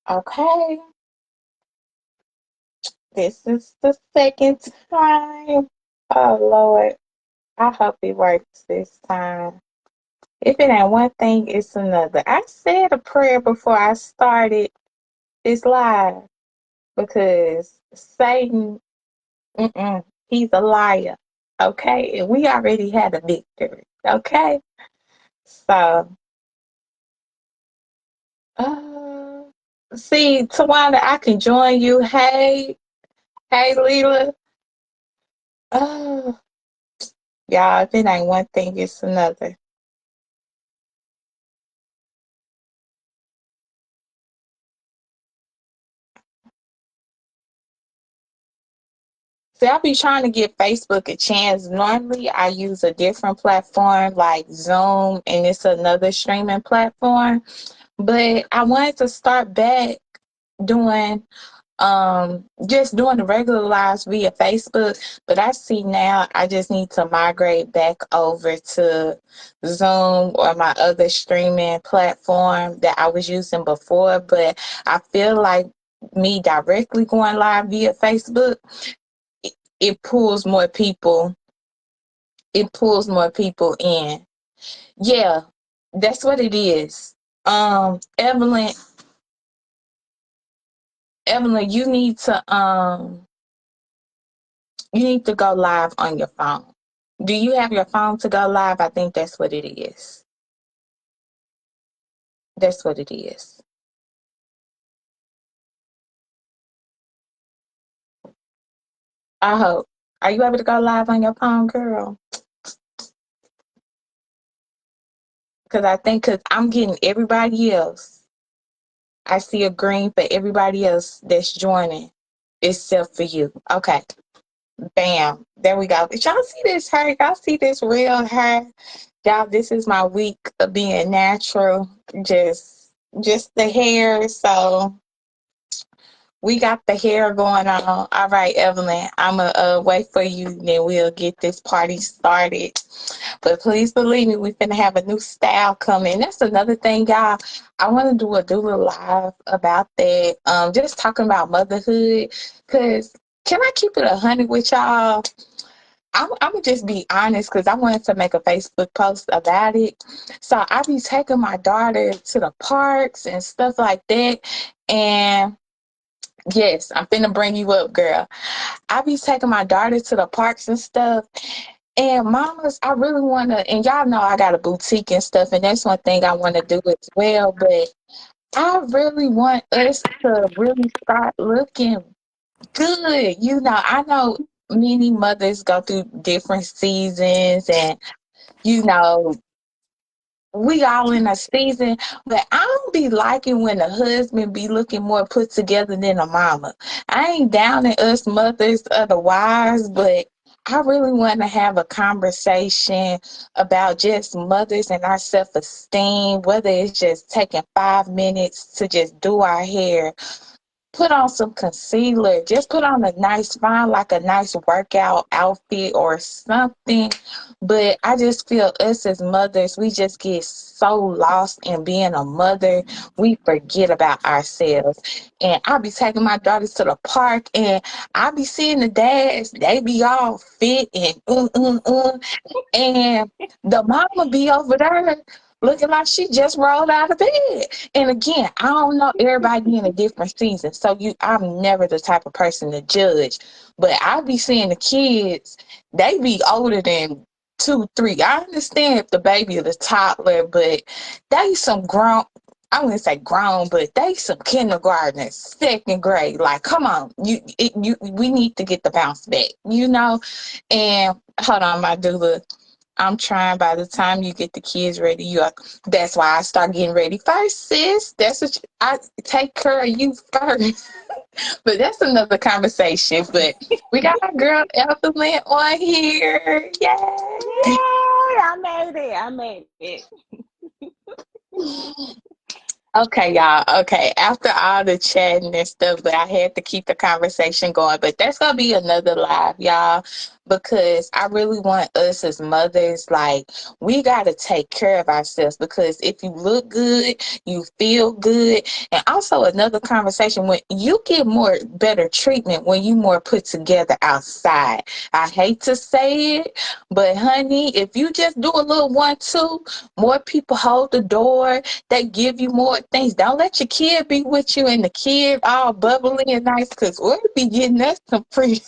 Okay, this is the second time. Oh Lord, I hope it works this time. If it ain't one thing, it's another. I said a prayer before I started this live because Satan, he's a liar. Okay, and we already had a victory. Okay, so uh, see, Tawana, I can join you. Hey, Leela. Oh, y'all, if it ain't one thing, it's another. See, I be trying to give Facebook a chance. Normally, I use a different platform like Zoom, and it's another streaming platform. But I wanted to start back doing just doing the regular lives via Facebook, but I see now I just need to migrate back over to Zoom or my other streaming platform that I was using before. But I feel like me directly going live via Facebook, it, it pulls more people, it pulls more people in. Yeah, that's what it is. Evelyn, Evelyn, you need to go live on your phone. Do you have your phone to go live? I think that's what it is. That's what it is. I hope. Are you able to go live on your phone, girl? Because I think because I'm getting everybody else. I see a green for everybody else that's joining, except for you. Okay. Bam. There we go. Did y'all see this hair? Y'all see this real hair? Y'all, this is my week of being natural. Just the hair. So we got the hair going on. All right, Evelyn, I'm going to wait for you, then we'll get this party started. But please believe me, we finna have a new style coming. That's another thing, y'all. I want to do a doula live about that. Just talking about motherhood. Because can I keep it 100 with y'all? I'm gonna just be honest because I wanted to make a Facebook post about it. So I be taking my daughter to the parks and stuff like that. And yes, I'm finna bring you up, girl. I be taking my daughter to the parks and stuff. And mamas, I really wanna, and y'all know I got a boutique and stuff, and that's one thing I wanna do as well. But I really want us to really start looking good. I know many mothers go through different seasons, and you know, we all in a season, but I don't be liking when the husband be looking more put together than a mama. I ain't down at us mothers otherwise, but I really want to have a conversation about just mothers and our self-esteem, whether it's just taking 5 minutes to just do our hair, put on some concealer, just put on a nice, find like a nice workout outfit or something. But I just feel us as mothers, we just get so lost in being a mother, we forget about ourselves. And I be taking my daughters to the park, and I be seeing the dads, they be all fit and and the mama be over there looking like she just rolled out of bed. And again, I don't know, everybody in a different season. So I'm never the type of person to judge. But I be seeing the kids, they be older than 2, 3. I understand if the baby is a toddler, but they some grown, I wouldn't say grown, but they some kindergartners, second grade. Like, come on, we need to get the bounce back. And hold on, my doula. I'm trying. By the time you get the kids ready, that's why I start getting ready first, sis. That's what I take care of you first. But that's another conversation. But we got our girl Evelyn on here. Yay! Yay! I made it. I made it. Okay, y'all. Okay, after all the chatting and stuff, but I had to keep the conversation going. But that's gonna be another live, y'all. because I really want us as mothers, like, we got to take care of ourselves, because if you look good, you feel good. And also another conversation, when you get more better treatment when you more put together outside. I hate to say it, but honey, if you just do a little 1-2, more people hold the door. They give you more things. Don't let your kid be with you and the kid all bubbly and nice, because we'll be getting us some free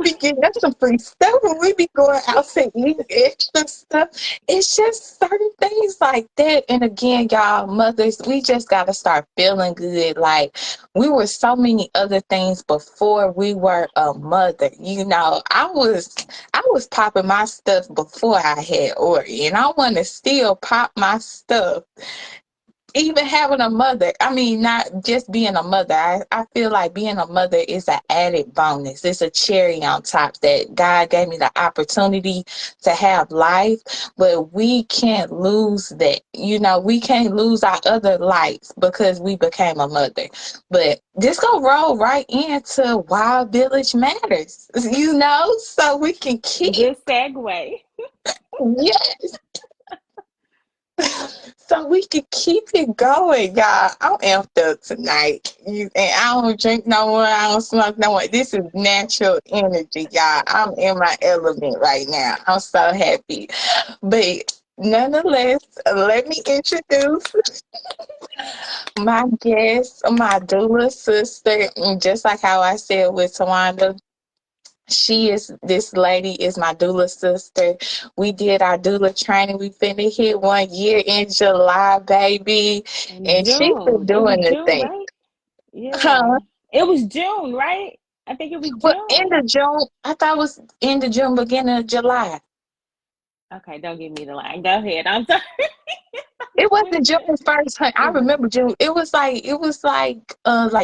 be getting us some free stuff when we be going out to eat extra stuff. It's just certain things like that. And again, y'all mothers, we just gotta start feeling good. Like, we were so many other things before we were a mother. I was popping my stuff before I had Ori, and I wanna still pop my stuff even having a mother. I mean, not just being a mother. I feel like being a mother is an added bonus. It's a cherry on top that God gave me the opportunity to have life, but we can't lose that. We can't lose our other lives because we became a mother. But this gonna roll right into why village matters, so we can keep. Good segue. Yes, so we can keep it going, y'all. I'm amped up tonight. And I don't drink no more. I don't smoke no more. This is natural energy, y'all. I'm in my element right now. I'm so happy. But nonetheless, let me introduce my guest, my doula sister. And just like how I said with Tawanda, this lady is my doula sister. We did our doula training. We finna hit 1 year in July, baby. In And she's been June. It was doing the June, thing. right? Yeah. Huh? It was June, right? I think it was Well, end June. of June. I thought it was end of June, beginning of July. Okay, don't give me the line. Go ahead. I'm sorry. It wasn't June Twisted. 1st. I It was remember June. It was like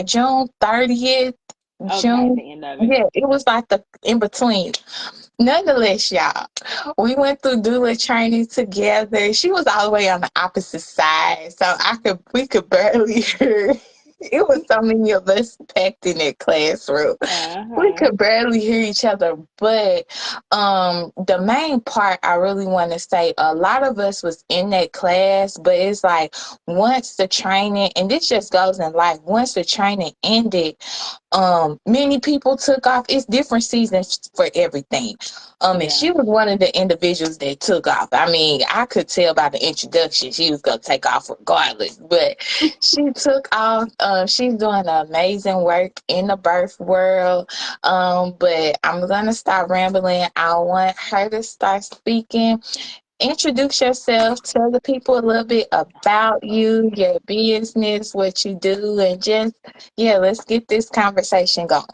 June 30th. okay, June. the end of it. Yeah, it was like the in between. Nonetheless, y'all, we went through doula training together. She was all the way on the opposite side, so we could barely hear. It was so many of us packed in that classroom. We Uh-huh. could barely hear each other. But the main part I really want to say, a lot of us was in that class, but it's like once the training, and this just goes in life, once the training ended, many people took off. It's different seasons for everything. And Yeah. she was one of the individuals that took off. I mean, I could tell by the introduction she was gonna take off regardless, but she took off. She's doing amazing work in the birth world. But I'm gonna stop rambling. I want her to start speaking. Introduce yourself, tell the people a little bit about you, Okay. your business, what you do, and just, yeah, let's get this conversation going.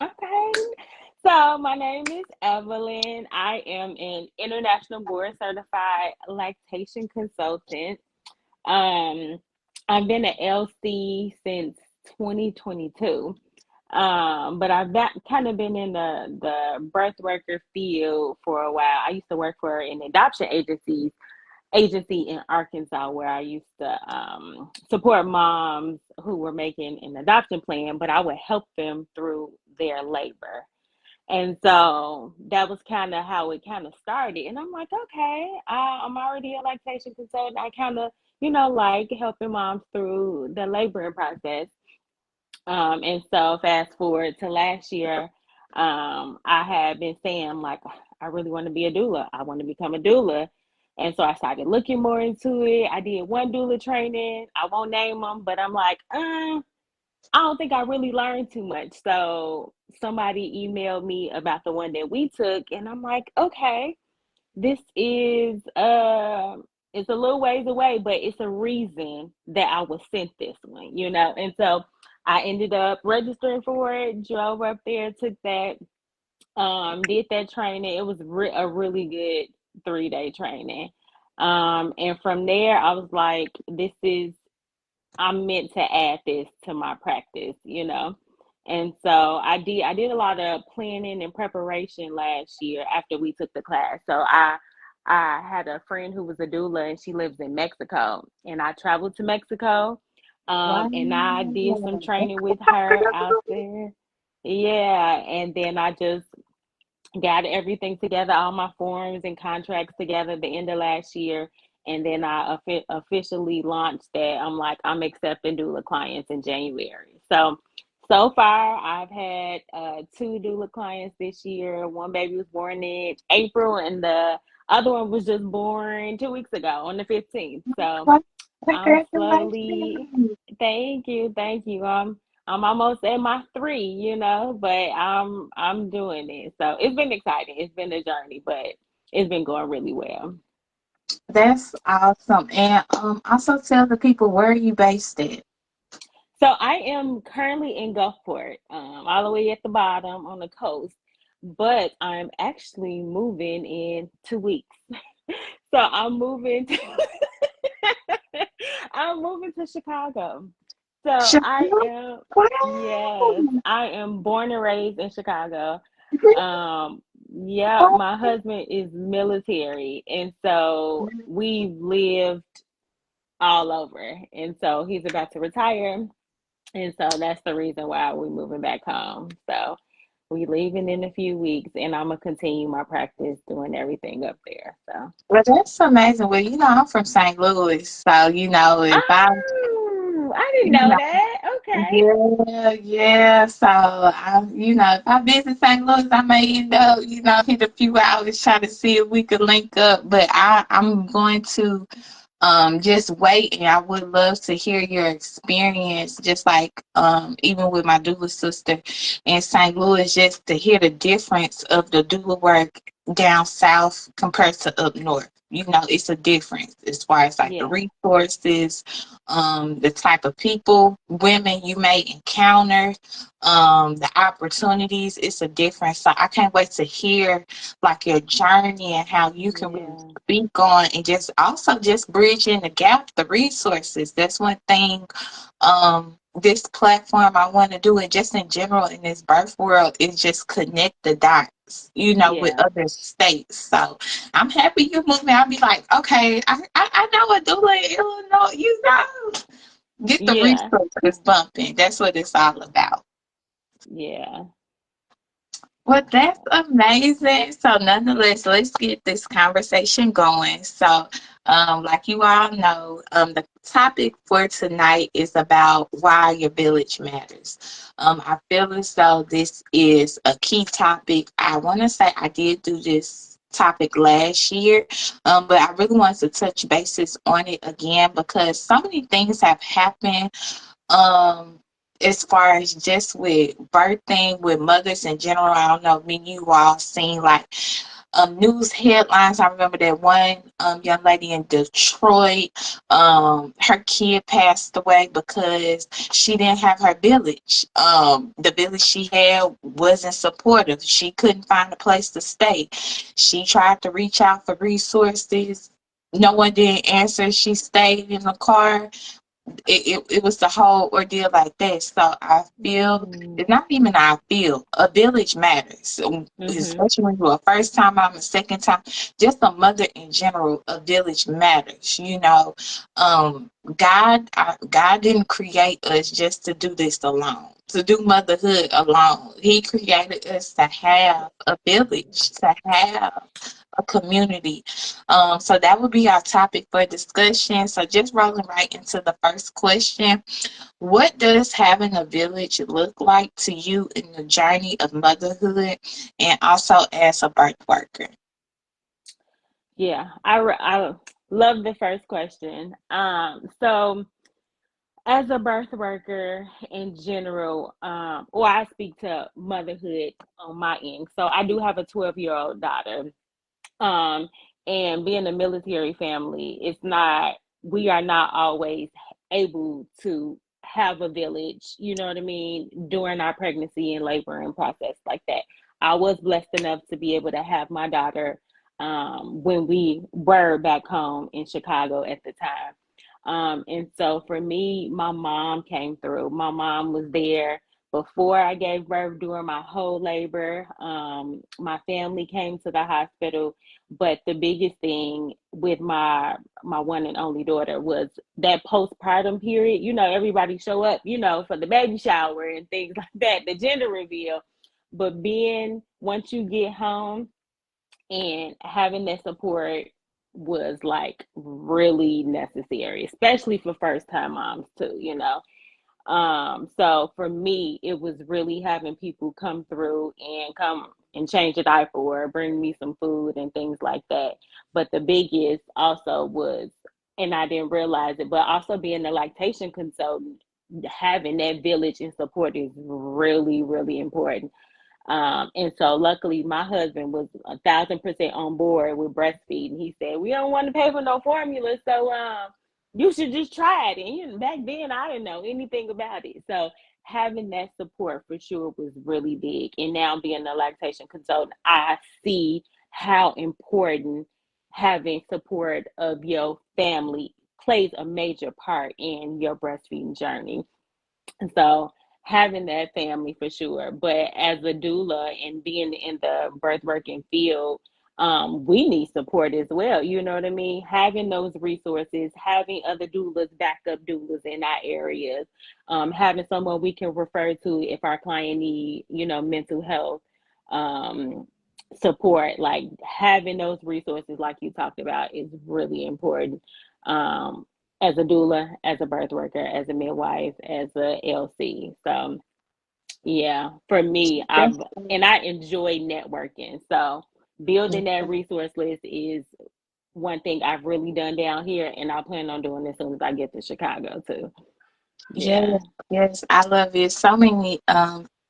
Okay. So my name is Evelyn. I am an international board certified lactation consultant. Um, I've been at LC since 2022. But I've kind of been in the birth worker field for a while. I used to work for an adoption agency in Arkansas where I used to support moms who were making an adoption plan, but I would help them through their labor. And so that was kind of how it kind of started. And I'm like, okay, I'm already a lactation consultant. I kind of, like helping moms through the laboring process. And so fast forward to last year, I had been saying, I'm like, I really want to be a doula. I want to become a doula. And so I started looking more into it. I did one doula training. I won't name them, but I'm like, I don't think I really learned too much. So somebody emailed me about the one that we took, and I'm like, okay, this is it's a little ways away, but it's a reason that I was sent this one. And so I ended up registering for it, drove up there, took that, did that training. It was a really good 3-day training. And from there I was like, I'm meant to add this to my practice. And so I did a lot of planning and preparation last year after we took the class. So I had a friend who was a doula and she lives in Mexico. And I traveled to Mexico. Wow. And I did some training with her out there. Yeah. And then I just got everything together, all my forms and contracts together the end of last year. And then I officially launched that. I'm like, I'm accepting doula clients in January. So far, I've had two doula clients this year. One baby was born in April, and the other one was just born 2 weeks ago on the 15th. So Well, I'm slowly, congratulations. thank you. I'm almost at my three, but I'm doing it. So it's been exciting. It's been a journey, but it's been going really well. That's awesome. And also tell the people where are you based at? So I am currently in Gulfport, all the way at the bottom on the coast, but I'm actually moving in 2 weeks. So I'm moving to Chicago. So I Chicago? am, yes, Wow. I am born and raised in Chicago. Um, yeah, my husband is military, and so we've lived all over. And so he's about to retire, and so that's the reason why we're moving back home. So we leaving in a few weeks, and I'm gonna continue my practice doing everything up there. So. Well, that's amazing. Well, I'm from St. Louis, so if I, Oh, I didn't you know know, that. Okay. yeah, yeah. So if I visit St. Louis, I may end up, hit a few hours try to see if we could link up. But I'm going to just wait, and I would love to hear your experience, just like even with my doula sister in St. Louis, just to hear the difference of the doula work down south compared to up north. It's a difference as far as like the Yeah. resources, the type of people, women you may encounter, the opportunities. It's a difference. So I can't wait to hear like your journey and how you can really Yeah. speak on, and just also just bridging the gap, the resources. That's one thing this platform I want to do, and just in general in this birth world, is just connect the dots, with Yeah. other states. So I'm happy you're moving. I'll be like, okay, I know a doula in Illinois, get the Yeah. resources bumping. That's what it's all about. Yeah. Well, that's amazing. So, nonetheless, let's get this conversation going. So, like you all know, the topic for tonight is about why your village matters. I feel as though this is a key topic. I want to say I did do this topic last year, but I really wanted to touch bases on it again because so many things have happened um, as far as just with birthing, with mothers in general. I don't know, me, you all seen like news headlines. I remember that one young lady in Detroit, her kid passed away because she didn't have her village. The village she had wasn't supportive. She couldn't find a place to stay. She tried to reach out for resources. No one did answer. She stayed in the car. It was the whole ordeal like that. So I feel Mm-hmm. it's not even I feel a village matters, Mm-hmm. especially when you're a first time mom, a second time, just a mother in general. A village matters. God didn't create us just to do this alone. To do motherhood alone, He created us to have a village, to have a community. So that would be our topic for discussion. So just rolling right into the first question. What does having a village look like to you in the journey of motherhood and also as a birth worker? Yeah. I love the first question. So as a birth worker in general, or I speak to motherhood on my end. So I do have a 12-year-old daughter. Um, and being a military family, we are not always able to have a village, you know what I mean, during our pregnancy and labor and process like that. I was blessed enough to be able to have my daughter when we were back home in Chicago at the time. And so for me, my mom came through. My mom was there before I gave birth during my whole labor. My family came to the hospital, but the biggest thing with my one and only daughter was that postpartum period. Everybody show up, for the baby shower and things like that, the gender reveal. But being once you get home and having that support was like really necessary, especially for first time moms too, you know. So for me, it was really having people come through and come and change a diaper or bring me some food and things like that. But the biggest also was, and I didn't realize it, but also being a lactation consultant, having that village and support is really, really important. And so luckily my husband was 1,000% on board with breastfeeding. He said, we don't want to pay for no formula. So, you should just try it. And you know, back then I didn't know anything about it. So having that support for sure was really big. And now being a lactation consultant, I see how important having support of your family plays a major part in your breastfeeding journey. So having that family for sure. But as a doula and being in the birth working field, we need support as well. You know what I mean? Having those resources, having other doulas, backup doulas in our areas, having someone we can refer to if our client need, you know, mental health um, support. Like having those resources, like you talked about, is really important. Um, as a doula, as a birth worker, as a midwife, as a LC. So yeah, for me, I enjoy networking. So building that resource list is one thing I've really done down here, and I plan on doing as soon as I get to Chicago too. Yes, Yeah. yes, I love it. So many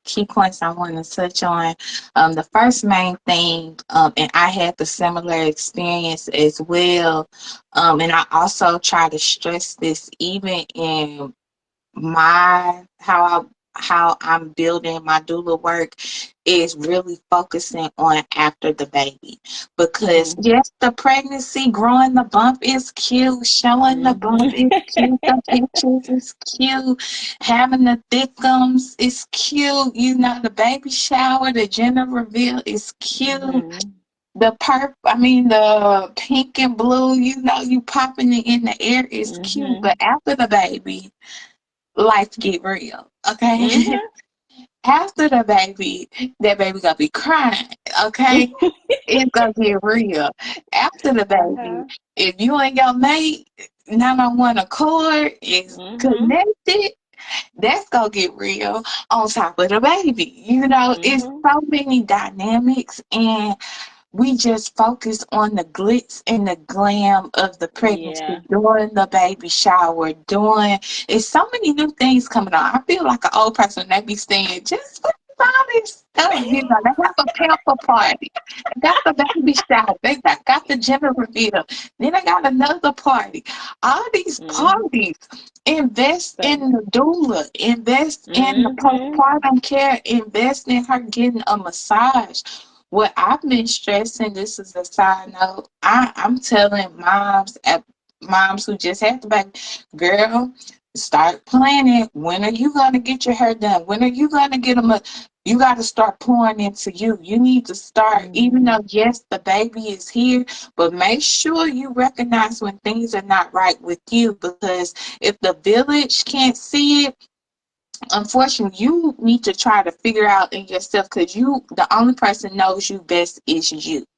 key points I want to touch on. The first main thing, and I had the similar experience as well. And I also try to stress this even in my how I'm building my doula work is really focusing on after the baby, because Mhm. yes, the pregnancy, growing the bump is cute, showing the bump Mhm. is cute, the pictures is cute, having the thickums is cute, you know, the baby shower, the gender reveal is cute, Mhm. the pink and blue, you know, you popping it in the air is cute, but Mhm. after the baby, life get real, okay? Mhm. After the baby, that baby gonna be crying, okay? It's gonna get real. After the baby, Uh-huh. if you ain't your mate, not on one accord, is Mhm. connected, that's gonna get real on top of the baby. You know, it's Mhm. so many dynamics, and we just focus on the glitz and the glam of the pregnancy, Yeah. doing the baby shower, doing it's so many new things coming on. I feel like an old person that be saying, just what is all this stuff? You know, they have a pamper party. They got the baby shower. They got the gender reveal. Then they got another party. All these Mhm. parties. Invest So. in the doula. Invest in the Mhm. postpartum care. Invest in her getting a massage. What I've been stressing, this is a side note, I'm telling moms who just had the baby, girl, start planning. When are you going to get your hair done? When are you going to get them you got to start pouring into you. You need to start, even though, Mhm. yes, the baby is here, but make sure you recognize when things are not right with you, because if the village can't see it, unfortunately, you need to try to figure out in yourself, because the only person knows you best is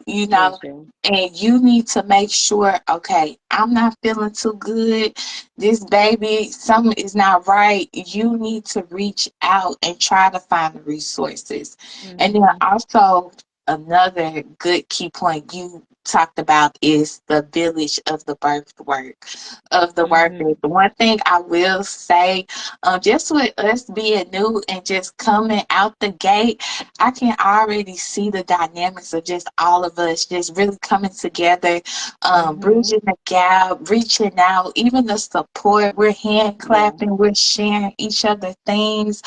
you know, Is you. and you need to make sure, okay, I'm not feeling too good. This baby, something is not right. You need to reach out and try to find the resources. And then Mhm. also, another good key point you talked about is the village of the birth work, of the workers. Mhm. The one thing I will say, just with us being new and just coming out the gate, I can already see the dynamics of just all of us just really coming together, Mhm. bridging the gap, reaching out, even the support. We're hand Yeah. clapping, we're sharing each other things.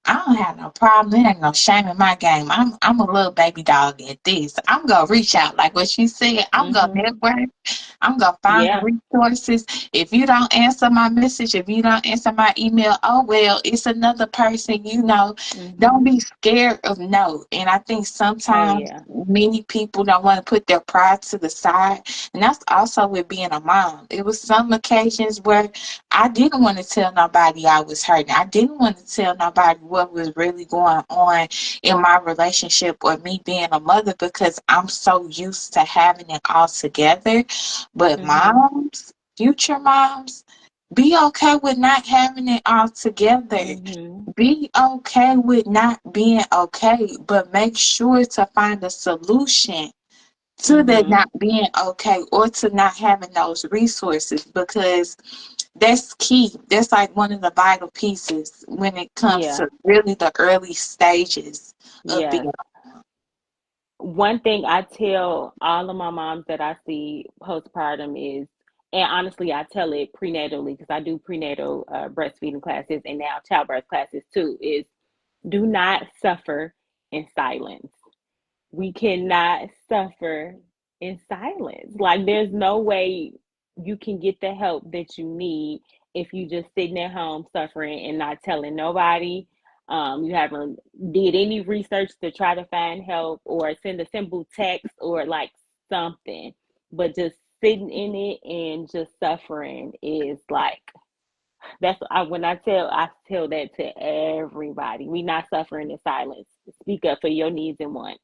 I don't have no problem. There ain't no shame in my game. I'm a little baby dog at this. I'm gonna reach out, like what she said. I'm gonna Mhm. network. I'm gonna find the Yeah. resources. If you don't answer my message, if you don't answer my email, oh well, it's another person. You know, don't Mhm. be scared of no. And I think Oh sometimes yeah. many people don't want to put their pride to the side, and that's also with being a mom. It was some occasions where I didn't want to tell nobody I was hurting. I didn't want to tell nobody what was really going on in my relationship or me being a mother because I'm so used to having it all together. But Mhm. moms, future moms, be okay with not having it all together. Mhm. Be okay with not being okay, but make sure to find a solution to that Mhm. not being okay or to not having those resources because that's key. That's like one of the vital pieces when it comes Yeah. to really the early stages of Yes. being. One thing I tell all of my moms that I see postpartum is, and honestly, I tell it prenatally because I do prenatal breastfeeding classes and now childbirth classes too, is do not suffer in silence. We cannot suffer in silence. Like there's no way you can get the help that you need if you just sitting at home suffering and not telling nobody. You haven't did any research to try to find help or send a simple text or like something, but just sitting in it and just suffering is like that's when I tell that to everybody. We not suffering in silence. Speak up for your needs and wants.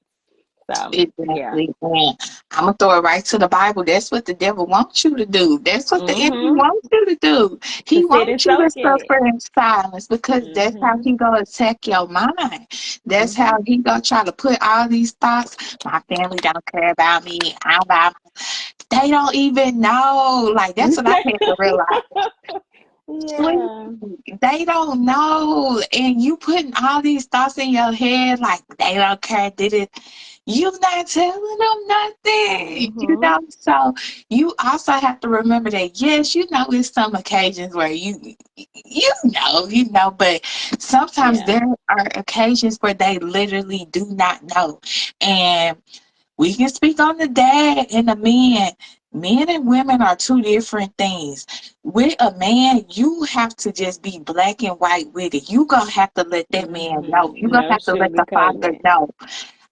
So yeah. Exactly. And I'm gonna throw it right to the Bible. That's what the devil wants you to do. That's what the enemy Mm-hmm. wants you to do. To He sit and wants you to soak in it. suffer in silence because that's how Mm-hmm. he gonna attack your mind. That's Mm-hmm. how he gonna try to put all these thoughts. My family don't care about me. They don't even know. Like that's what I had to realize. Sleep. Yeah. They don't know. And you putting all these thoughts in your head like they don't care, did it. You're not telling them nothing, Mm-hmm. So you also have to remember that yes, it's some occasions where but sometimes Yeah. there are occasions where they literally do not know. And we can speak on the dad and the man. Men and women are two different things. With a man, you have to just be black and white with it. You gonna have to let that man know. You Mm-hmm. gonna No have to let the father sugarcoating it. know.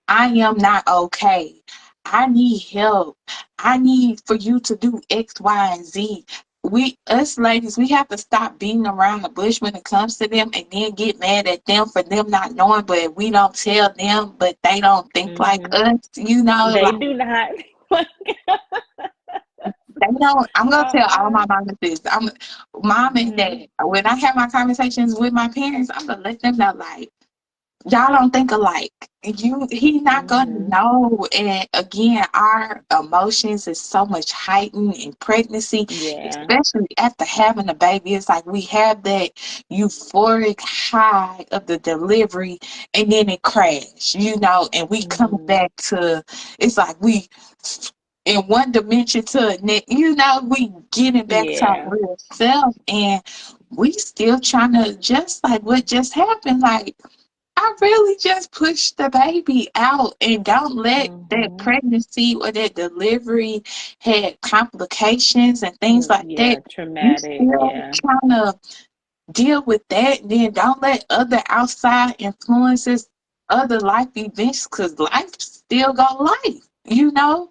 I am not okay. I need help. I need for you to do X, Y, and Z. Us ladies, we have to stop beating around the bush when it comes to them and then get mad at them for them not knowing, but we don't tell them, but they don't think like Mm-hmm. us. They Like do not. they don't. I'm gonna tell all uh-uh. my mamas this. I'm mom and Mm-hmm. dad. When I have my conversations with my parents, I'm gonna let them know like y'all don't think alike. He not gonna Mm-hmm. know. And again, our emotions is so much heightened in pregnancy, Yeah. especially after having a baby. It's like we have that euphoric high of the delivery, and then it crash, and we come Mm-hmm. back to. It's like we in one dimension to we getting back to our Yeah. real self, and we still trying to adjust like what just happened, like. I really just push the baby out and don't let that Mm-hmm. pregnancy or that delivery had complications and things like that. Yeah. You Traumatic. still Yeah. trying to deal with that, and then don't let other outside influences, other life events, because life still got life.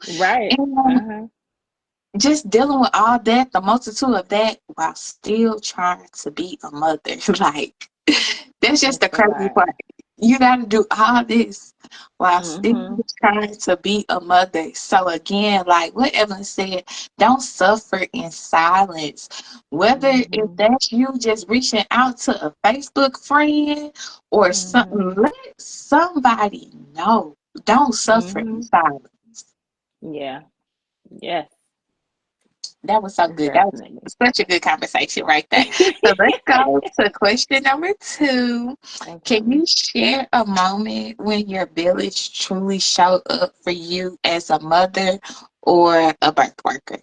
Right. And Uh-huh. just dealing with all that, the multitude of that, while still trying to be a mother. Like, that's just It's the a crazy lot. part. You got to do all this while still Mm-hmm. trying to be a mother. So, again, like what Evelyn said, don't suffer in silence. Whether if Mm-hmm. that's you just reaching out to a Facebook friend or Mm-hmm. something, let somebody know. Don't suffer in Mm-hmm. silence. Yeah. Yes. That was so good. That was Definitely. such a good conversation right there. So let's go to question number 2. Can Okay. you share a moment when your village truly showed up for you as a mother or a birth worker?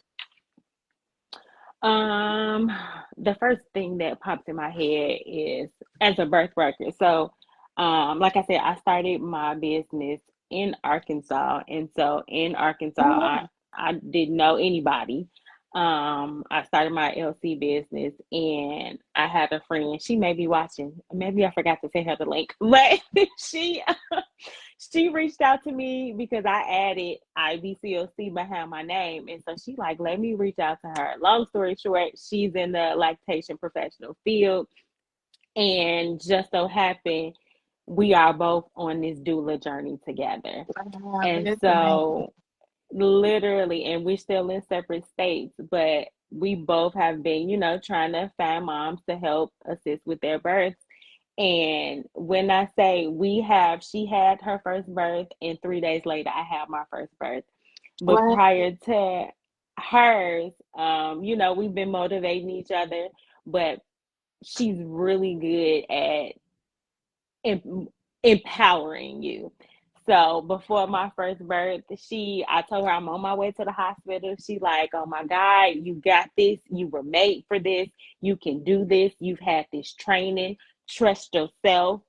Um, the first thing that pops in my head is as a birth worker. So, like I said, I started my business in Arkansas, and so in Arkansas, I didn't know anybody. I started my LC business, and I had a friend. She may be watching. Maybe I forgot to send her the link, but she she reached out to me because I added IBCLC behind my name. And so she like, let me reach out to her. Long story short, she's in the lactation professional field. And just so happened we are both on this doula journey together. Wow, And that's amazing. so literally, and we're still in separate states, but we both have been, trying to find moms to help assist with their births. And when I say she had her first birth, and 3 days later, I had my first birth. But What? prior to hers, we've been motivating each other, but she's really good at em- empowering you. So before my first birth, I told her I'm on my way to the hospital. She like, oh my God, you got this. You were made for this. You can do this. You've had this training. Trust yourself.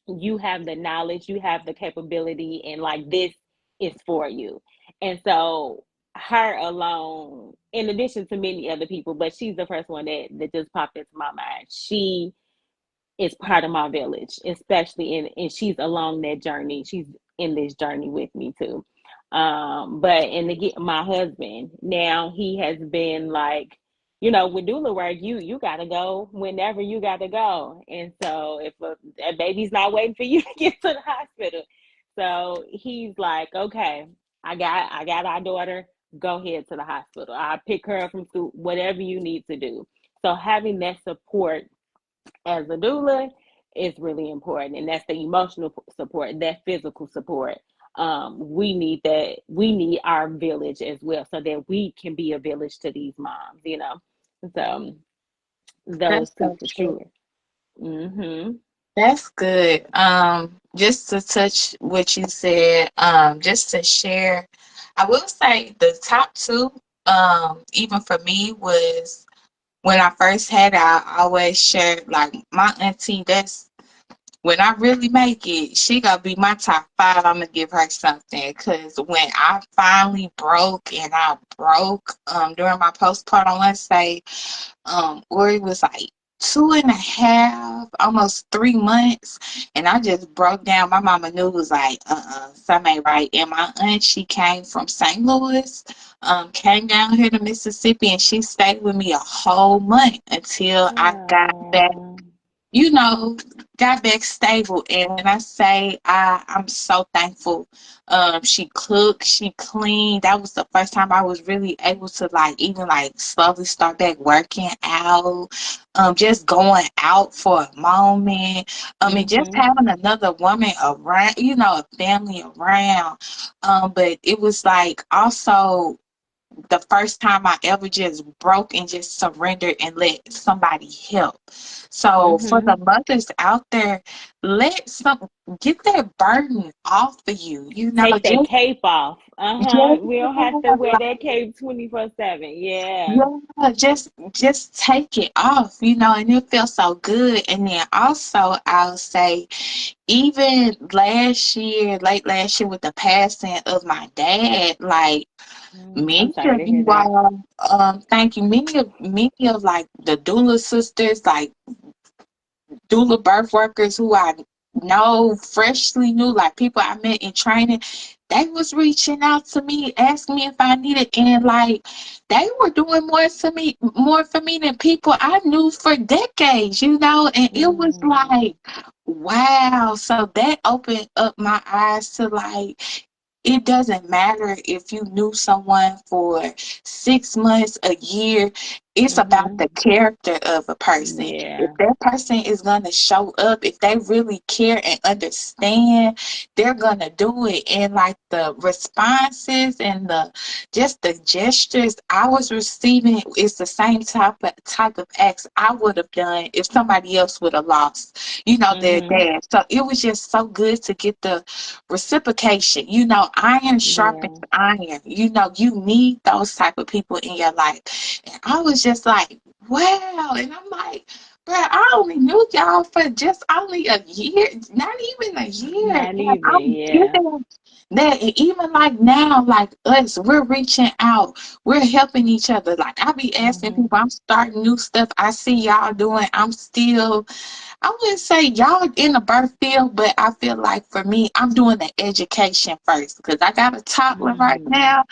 You have the knowledge. You have the capability, and like this is for you. And so her alone, in addition to many other people, but she's the first one that just popped into my mind. She is part of my village, especially and she's along that journey. She's in this journey with me too. But and to get my husband, now he has been like, with doula work, you gotta go whenever you gotta go. And so if a baby's not waiting for you to get to the hospital, so he's like, okay, I got our daughter, go ahead to the hospital. I pick her up from school, whatever you need to do. So having that support as a doula is really important, and that's the emotional support, that physical support. We need that. We need our village as well, so that we can be a village to these moms. So those That's two so for true. sure. Hmm. That's good. Just to touch what you said, just to share, I will say the top two, even for me, was when I first had it, I always shared like my auntie. That's when I really make it, she gonna be my top five. I'm gonna give her something because when I finally broke and I broke during my postpartum, let's say or it was like 2.5, almost 3 months, and I just broke down. My mama knew it was like, something ain't right. And my aunt, she came from St. Louis, came down here to Mississippi, and she stayed with me a whole month until I got back, Oh. you know, got back stable. And when I say I'm so thankful, she cooked, she cleaned. That was the first time I was really able to like even like slowly start back working out, just going out for a moment. And just Hmm. having another woman around, a family around. But it was like also the first time I ever just broke and just surrendered and let somebody help. So for the Hmm. mothers out there, let some get that burden off of you. Take that Just cape off. yeah, We don't have to wear that cape 24/7. Yeah. yeah, just take it off, and it feels so good. And then also I'll say, even last year, late last year with the passing of my dad, like I'm many sorry of to hear you that. all, thank you. Many of like the doula sisters, like doula birth workers who I know freshly knew, like people I met in training, they was reaching out to me, asking me if I needed, and like they were doing more for me than people I knew for decades, and it was Mm. like, wow. So that opened up my eyes to like, it doesn't matter if you knew someone for 6 months, a year. It's about Mhm. the character of a person. If Yeah. that person is going to show up, if they really care and understand, they're going to do it. And like the responses and just the gestures I was receiving is the same type of acts I would have done if somebody else would have lost, their Mhm. dad. So it was just so good to get the reciprocation. Iron sharpens Yeah. iron. You need those type of people in your life. And I was just like, wow. And I'm like, bro, I only knew y'all for just only a year, not even a year. Not And even. I'm Yeah. getting that. And even like now, like us, we're reaching out, we're helping each other. Like I be asking Mhm. people, I'm starting new stuff. I see y'all doing. I'm still, I wouldn't say y'all in the birth field, but I feel like for me, I'm doing the education first because I got a toddler right Mm. now.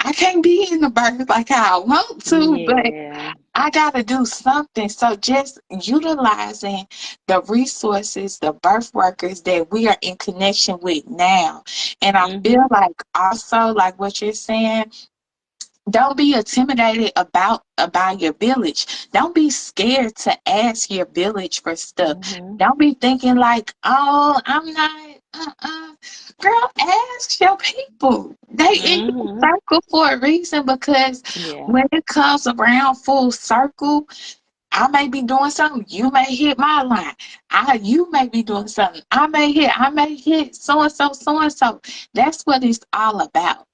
I can't be in the birth like how I want to, but Yeah. I gotta do something. So just utilizing the resources, the birth workers that we are in connection with now. And I feel Mhm. like also like what you're saying, don't be intimidated about your village. Don't be scared to ask your village for stuff. Mhm. Don't be thinking like, oh, I'm not girl, ask your people. They in your Mhm. circle for a reason, because Yeah. when it comes around full circle, I may be doing something, you may hit my line. You may be doing something, I may hit so and so, so and so. That's what it's all about,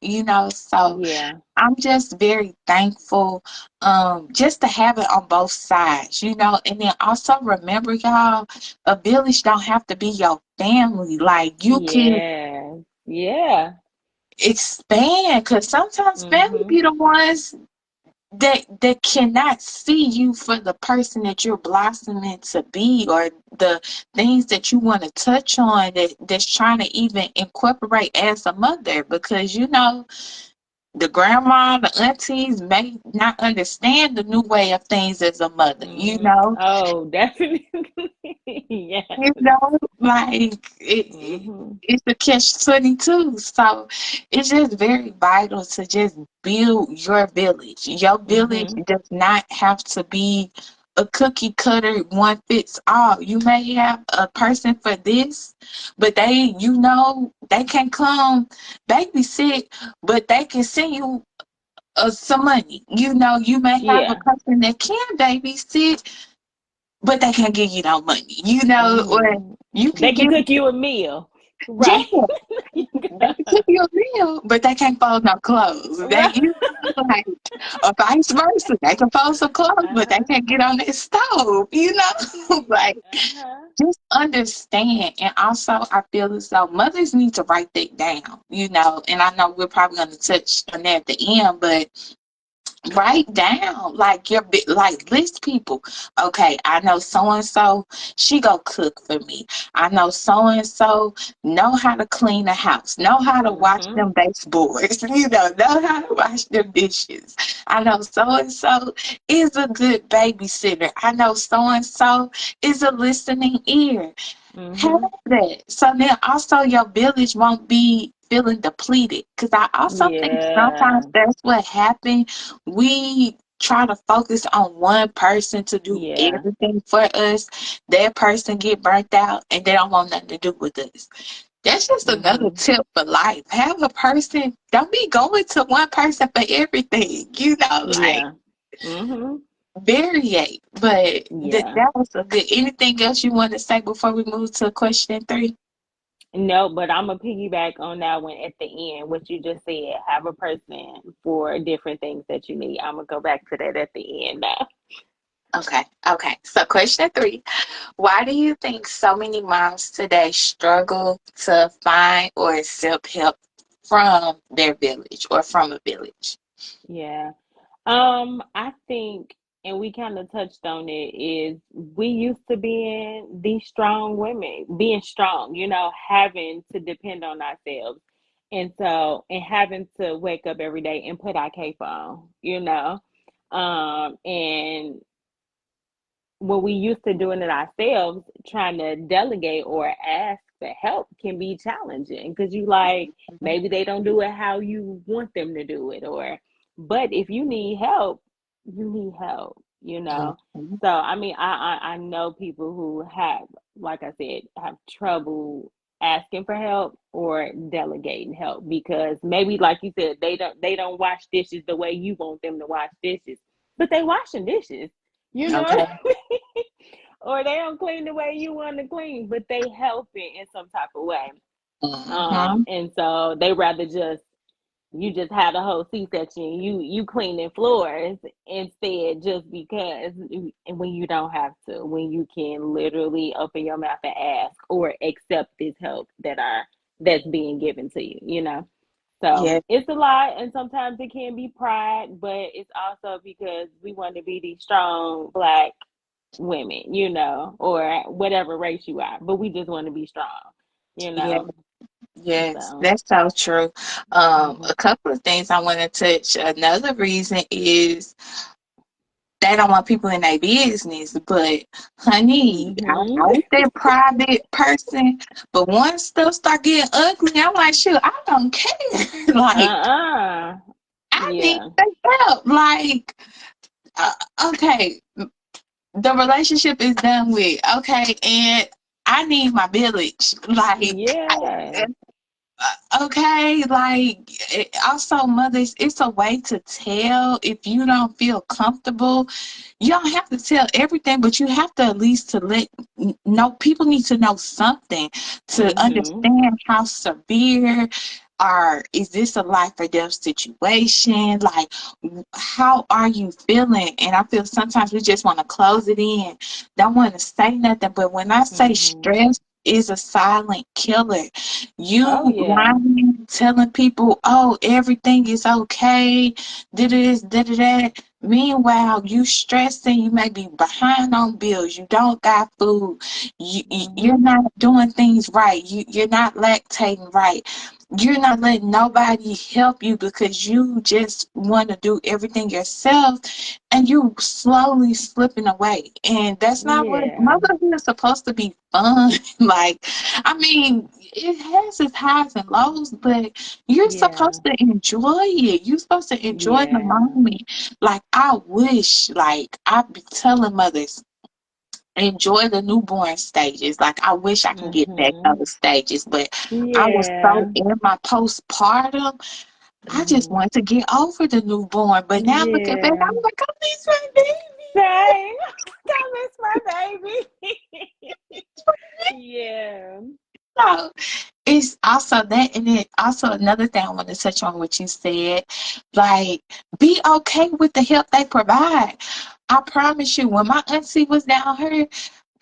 So Yeah. I'm just very thankful, just to have it on both sides, and then also remember, y'all, a village don't have to be your family. Like, you can Yeah. Yeah. expand, because sometimes family Mhm. be the ones that cannot see you for the person that you're blossoming to be, or the things that you want to touch on, that's trying to even incorporate as a mother, because the grandma, the aunties may not understand the new way of things as a mother, Mhm. Oh, definitely. Yes. like Mhm. it's a catch-22. So it's just very vital to just build your village. Your village Mhm. does not have to be a cookie cutter, one fits all. You may have a person for this, but they can come babysit, but they can send you some money. You may have a Yeah. person that can babysit, but they can't give you no money, or Mhm. you can They can give, cook you a meal, yeah, right? they can cook you a meal, but they can't fold no clothes. Right. Like, or vice versa. They can fold some clothes, but they Uh-huh. can't get on that stove, like, Uh-huh. just understand. And also, I feel as though mothers need to write that down, and I know we're probably going to touch on that at the end, but write down like like list people. Okay, I know so and so, she go cook for me. I know so and so know how to clean the house, know how to wash Mhm. them baseboards, know how to wash them dishes. I know so and so is a good babysitter. I know so and so is a listening ear. Have Mhm. that. So then also your village won't be feeling depleted. Because I also think sometimes Yeah. that's what happened. We try to focus on one person to do Yeah. everything for us. That person get burnt out and they don't want nothing to do with us. That's just another Mhm. tip for life. Have a person, don't be going to one person for everything, like Yeah. Mhm. variate. But Yeah. that was a good. Anything else you want to say before we move to question 3? No, but I'm gonna piggyback on that one at the end. What you just said, have a person for different things that you need. I'm gonna go back to that at the end now. Okay. Okay. So question 3. Why do you think so many moms today struggle to find or accept help from their village or from a village? Yeah. I think, and we kind of touched on it, is we used to being these strong women, being strong, having to depend on ourselves. And having to wake up every day and put our cape on. And when we used to doing it ourselves, trying to delegate or ask for help can be challenging because you like maybe they don't do it how you want them to do it, or but if you need help, you need help. Mhm. So I mean, I know people who have, like I said, have trouble asking for help or delegating help because maybe like you said they don't wash dishes the way you want them to wash dishes, but they washing dishes, you know what Okay. I mean? Or they don't clean the way you want to clean, but they helping in some type of way. Hmm. And so they rather just you just had a whole C-section, you cleaning floors instead, just because, and when you don't have to, when you can literally open your mouth and ask or accept this help that's being given to you. So Yeah. it's a lot, and sometimes it can be pride, but it's also because we want to be these strong Black women, or whatever race you are, but we just want to be strong, you Yeah. know. Yes, So, that's so true. hmm A couple of things I want to touch. Another reason is they don't want people in their business. But honey, I Mm-hmm. was that private person. But once stuff start getting ugly, I'm like, shoot, I don't care. Like, Uh-uh. I need Yeah. the help. Like, uh, okay, the relationship is done with. Okay, and I need my village. Like, Yeah. okay, like also mothers, it's a way to tell if you don't feel comfortable. You don't have to tell everything, but you have to at least to let know. People need to know something to Mm-hmm. understand how severe or is this a life or death situation. Like, how are you feeling? And I feel sometimes we just want to close it in, don't want to say nothing. But when I say Mm-hmm. stress is a silent killer, Oh you yeah. lying, telling people, oh, everything is okay, did this, did that. Meanwhile, you stressing, you may be behind on bills, you don't got food, you're Mm-hmm. not doing things right, you're not lactating right, you're not letting nobody help you because you just want to do everything yourself, and you slowly slipping away. And that's not what Yeah. motherhood is supposed to be fun. Like, I mean, it has its highs and lows, but you're Yeah. supposed to enjoy it. You're supposed to enjoy the Yeah. moment. Like, I wish, like, I be telling mothers, enjoy the newborn stages. Like, I wish I can get back Mm-hmm. those stages, but I was so Yeah. in my postpartum. I just Mm-hmm. wanted to get over the newborn, but now looking back, Yeah. I'm like, I miss my baby. Same. I miss my baby. Yeah. So it's also that, and then also another thing I want to touch on what you said, like, be okay with the help they provide. I promise you, when my auntie was down here,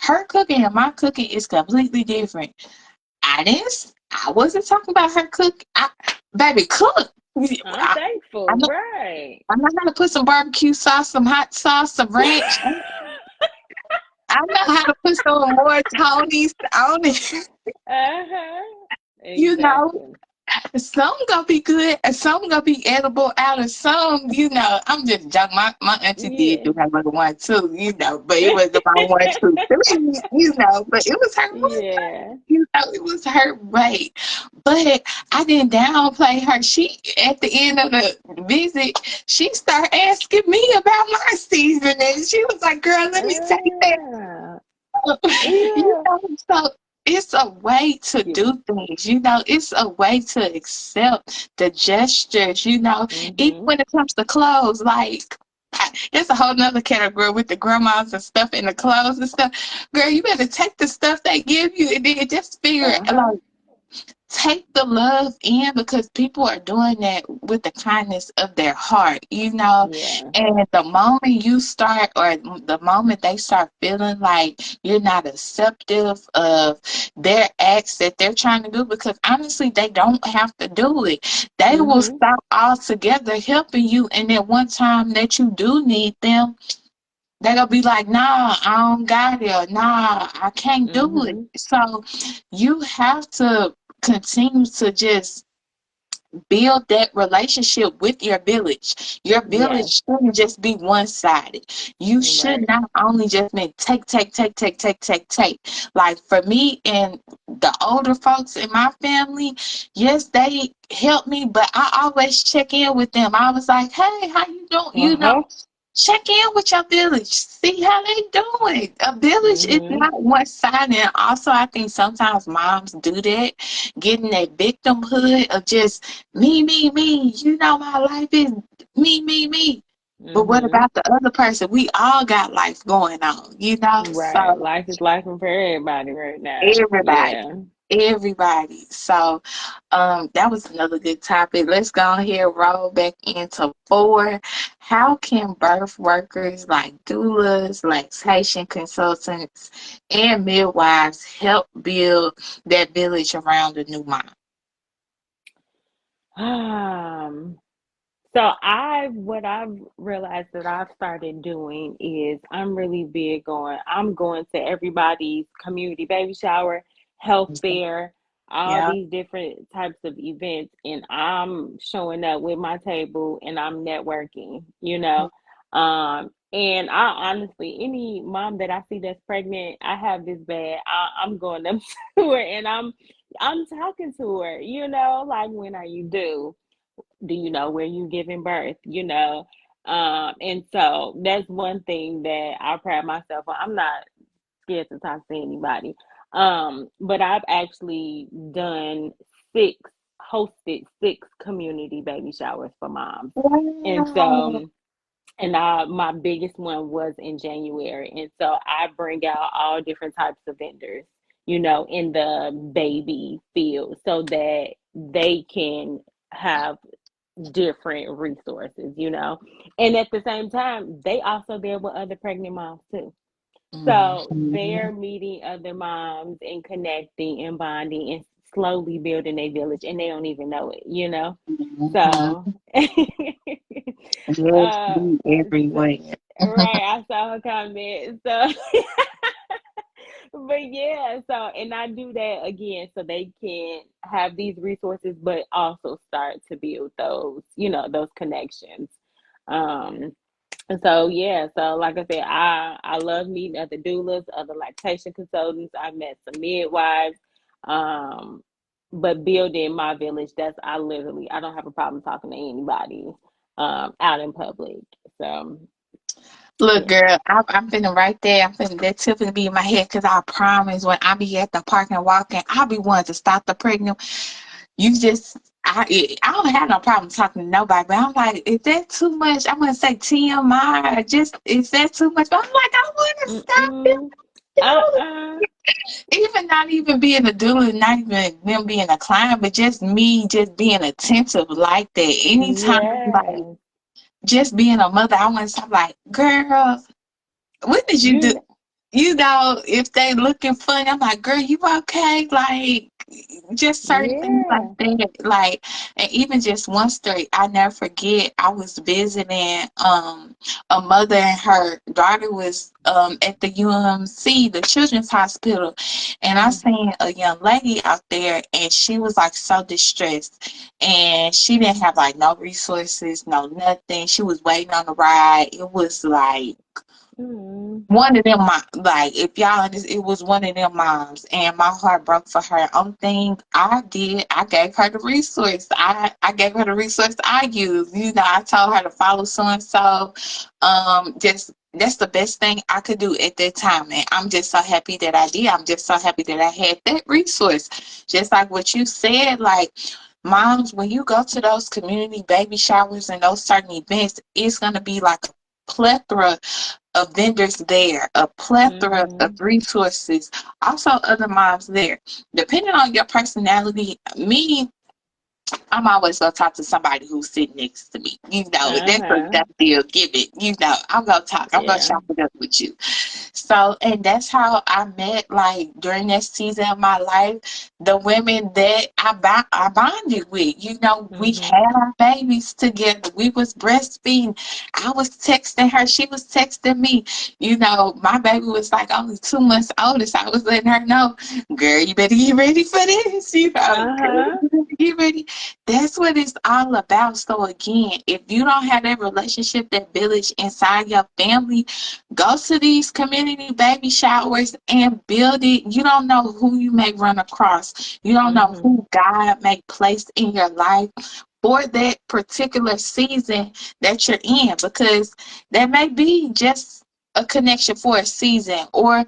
her cooking and my cooking is completely different. I wasn't talking about her cook. Baby, cook. I'm I thankful. know, Right. I know how to put some barbecue sauce, some hot sauce, some ranch. I know how to put some more Tony's on it. Uh-huh. You know, Exactly. some gonna be good and some gonna be edible out of some, I'm just joking. My auntie did Yeah. do her little one too, but it wasn't my 1, 2, 3, but it was her one. Yeah. It was her way. But I didn't downplay her. She, at the end of the visit, she started asking me about my season, and she was like, "Girl, let me take that." Ah. you Yeah. know, so it's a way to Yeah. do things. It's a way to accept the gestures. Even Mm-hmm. when it comes to clothes, like. It's a whole nother category with the grandmas and stuff and the clothes and stuff. Girl, you better take the stuff they give you and then just figure Uh-huh. like take the love in, because people are doing that with the kindness of their heart. Yeah. And the moment you start, or the moment they start feeling like you're not acceptive of their acts that they're trying to do, because honestly, they don't have to do it. They will Mm-hmm. stop altogether helping you. And then one time that you do need them, they're gonna be like, nah, I don't got it, or nah, I can't do it. Mm-hmm. So you have to continue to just build that relationship with your village. Your Yes. village shouldn't just be one sided. You should Right. not only just mean take, take, take, take, take, take, take. Like for me and the older folks in my family, yes, they help me, but I always check in with them. I was like, hey, how you doing? Uh-huh. Check in with your village. See how they doing. A village is Mm-hmm. not one sided. And also, I think sometimes moms do that, getting that victimhood of just me, me, me. My life is me, me, me. But what Mm-hmm. about the other person? We all got life going on. Right. So Life is life for everybody right now. everybody, Yeah. everybody. So that was another good topic. Let's go ahead and roll back into 4. How can birth workers like doulas, lactation consultants, and midwives help build that village around the new mom? Um, so what I've realized that I've started doing is I'm going to everybody's community baby shower, health fair, all Yeah. these different types of events, and I'm showing up with my table and I'm networking. And I honestly, any mom that I see that's pregnant, I have this bad. I'm going up to her and I'm talking to her. Like, when are you due? Do you know where you giving birth? And so that's one thing that I pride myself on. I'm not scared to talk to anybody. But I've actually six hosted six community baby showers for moms. And Wow. so and my biggest one was in January. And so I bring out all different types of vendors, in the baby field so that they can have different resources. And at the same time, they also there with other pregnant moms too. So Mhm. they're meeting other moms and connecting and bonding and slowly building a village, and they don't even know it. So, Mhm. Just uh, be so everywhere. right, I saw her comment. So, but yeah, so and I do that again so they can have these resources, but also start to build those connections. Um, and so yeah, so like I said, I love meeting other doulas, other lactation consultants. I've met some midwives, um, but building my village. I don't have a problem talking to anybody, out in public. So Look, yeah. girl, I'm finna right there. I'm finna that tip finna be in my head because I promise when I be at the park and walking, I'll be wanting to stop the pregnant. You just, I don't have no problem talking to nobody, but I'm like, is that too much? I'm gonna say TMI, or just is that too much? But I'm like, I want to stop them. Mm-mm. Uh-uh. Even not even being a doula, not even them being a client, but just me, just being attentive like that. Anytime, like Yes. just being a mother, I want to stop. Like, girl, what did you do? You. If they looking funny, I'm like, girl, you okay? Like, just certain things like Yeah. that. Like, and even just one story, I never forget. I was visiting a mother and her daughter was at the UMC, the Children's Hospital, and I Mm-hmm. seen a young lady out there, and she was like so distressed, and she didn't have like no resources, no nothing. She was waiting on the ride. It was like Mm-hmm. one of them, like if y'all it was one of them moms, and my heart broke for her. Only thing I did, I gave her the resource. I gave her the resource I used. I told her to follow so and so. Just that's the best thing I could do at that time, and I'm just so happy that I did. I'm just so happy that I had that resource. Just like what you said, like moms, when you go to those community baby showers and those certain events, it's gonna be like a plethora of vendors there, a plethora of Mm-hmm. resources, also other moms there. Depending on your personality, me, I'm always gonna talk to somebody who's sitting next to me. That's a Uh-huh. that deal. Give it. I'm gonna talk. I'm gonna Yeah. shop it up with you. So, and that's how I met, like, during that season of my life, the women that I bonded with. We Mm-hmm. had our babies together. We was breastfeeding. I was texting her. She was texting me. My baby was like only 2 months older, so I was letting her know, girl, you better get ready for this. Girl, Uh-huh. you better get ready. That's what it's all about. So again, if you don't have that relationship, that village inside your family, go to these community baby showers and build it. You don't know who you may run across. You don't know Mm-hmm. who God may place in your life for that particular season that you're in, because there may be just a connection for a season, or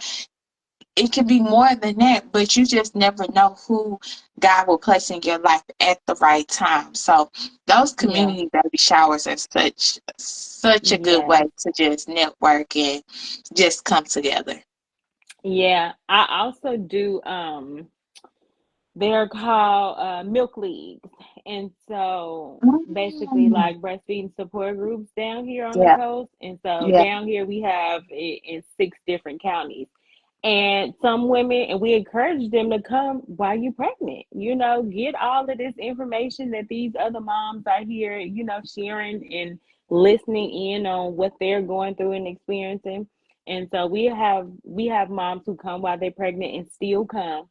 it can be more than that, but you just never know who God will place in your life at the right time. So those Yeah. community baby showers are such a good way Yes. to just network and just come together. Yeah. I also do they're called milk leagues. And so basically Mm, like breastfeeding support groups down here on the yeah, coast. And so yeah. down here we have it in six different counties. And some women, and we encourage them to come while you're pregnant, get all of this information that these other moms are here, sharing and listening in on what they're going through and experiencing. And so we have moms who come while they're pregnant and still come,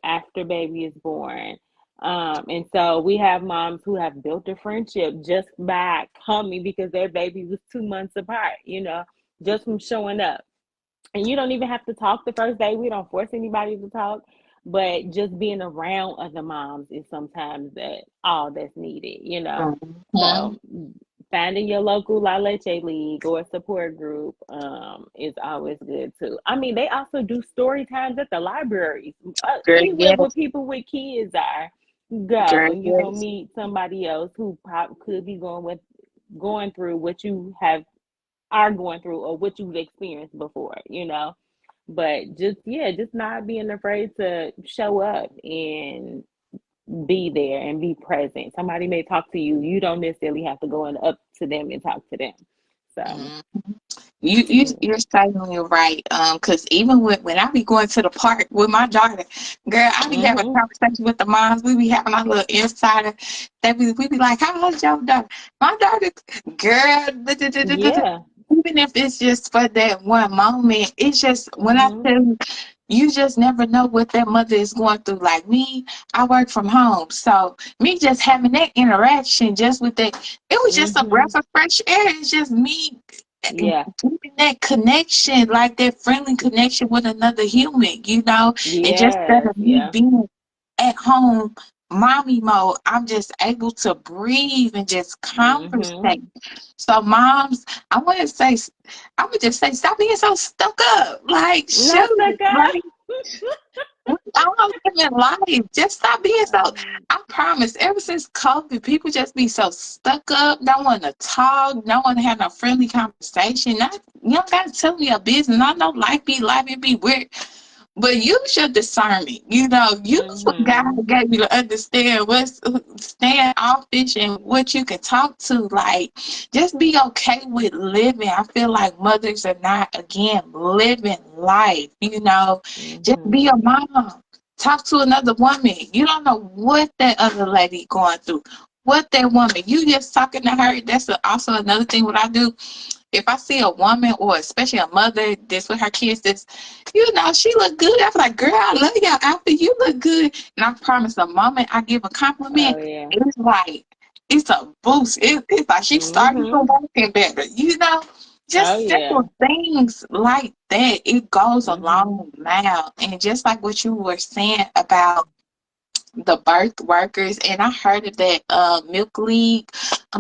after baby is born. And so we have moms who have built a friendship just by coming because their baby was 2 months apart, just from showing up. And you don't even have to talk the first day. We don't force anybody to talk, but just being around other moms is sometimes that all that's needed. Mhm. So finding your local La Leche League or support group is always good too. I mean, they also do story times at the libraries. Girl, See what yes. people with kids are. Go Girl, and you're gonna yes. meet somebody else who could be going through what you are going through or what you've experienced before. But just not being afraid to show up and be there and be present. Somebody may talk to you. You don't necessarily have to go up to them and talk to them. So Mhm. You're yeah. certainly right. Cause even when I be going to the park with my daughter, girl, I be having Mhm. conversations with the moms. We be having our little insider. We be like, "How old's your daughter?" My daughter, girl, da, da, da, da, da, da. Yeah. Even if it's just for that one moment, it's just when I Mhm. tell you, you just never know what that mother is going through. Like me, I work from home, so me just having that interaction, just with that, it was just a breath Mhm. of fresh air. It's just me Yeah. keeping that connection, like that friendly connection with another human. And just instead Yes. of me Yeah. being at home, mommy mode, I'm just able to breathe and just Mhm. conversate. So, moms, I would just say, stop being so stuck up. Like, Not shoot, stuck up. like, we all live in life. Just stop being so. I promise, ever since COVID, people just be so stuck up, don't want to talk, don't want to have no friendly conversation. Not, you don't got to tell me your business. I know life, it be weird. But use your discernment. Use what Mhm. God gave you to understand what's standoffish and what you can talk to. Like, just be okay with living. I feel like mothers are not, again, living life. Just be a Mhm. mom. Talk to another woman. You don't know what that other lady going through. What that woman, you just talking to her. That's also another thing. What I do, if I see a woman or especially a mother that's with her kids, she look good. I'm like, girl, I love your outfit. You look good. And I promise, the moment I give a compliment, Oh yeah. it's like it's a boost. It's like she starting to Mhm. walking better. Oh Just yeah. simple things like that. It goes a Mhm. long mile. And just like what you were saying about the birth workers, and I heard of that milk league,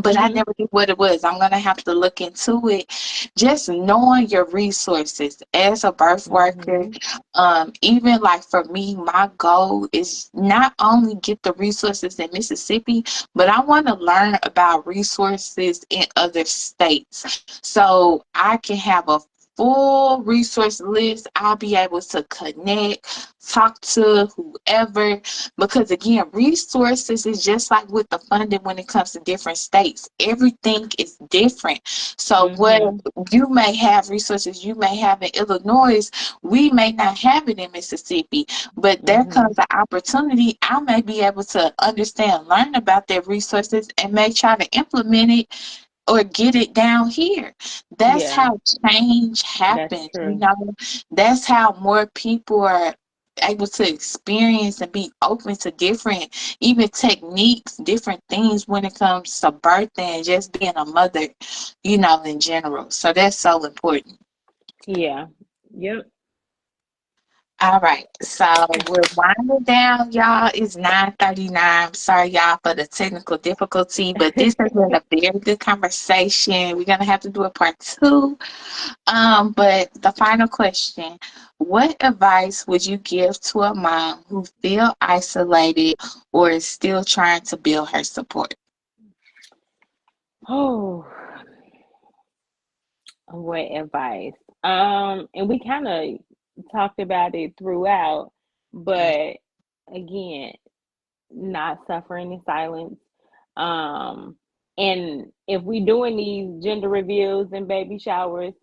but I Mhm. never knew what it was. I'm gonna have to look into it. Just knowing your resources as a birth worker, Mhm. even like for me, my goal is not only get the resources in Mississippi, but I want to learn about resources in other states so I can have a full resource list. I'll be able to connect, talk to whoever, because again, resources is just like with the funding when it comes to different states. Everything is different. So what Mhm. you may have resources you may have in Illinois, we may not have it in Mississippi. But there comes Mhm. an opportunity. I may be able to understand, learn about their resources, and may try to implement it or get it down here. That's Yeah, how change that's happens. true. That's how more people are able to experience and be open to different, even techniques, different things when it comes to birthing and just being a mother, in general. So that's so important. Yeah. Yep. All right, so we're winding down, y'all. It's 9:39. Sorry, y'all, for the technical difficulty, but this has been a very good conversation. We're gonna have to do a part two. But the final question: what advice would you give to a mom who feel isolated or is still trying to build her support? Oh, what advice? And we kind of talked about it throughout, but again, not suffering in silence. Um, and if we doing these gender reveals and baby showers,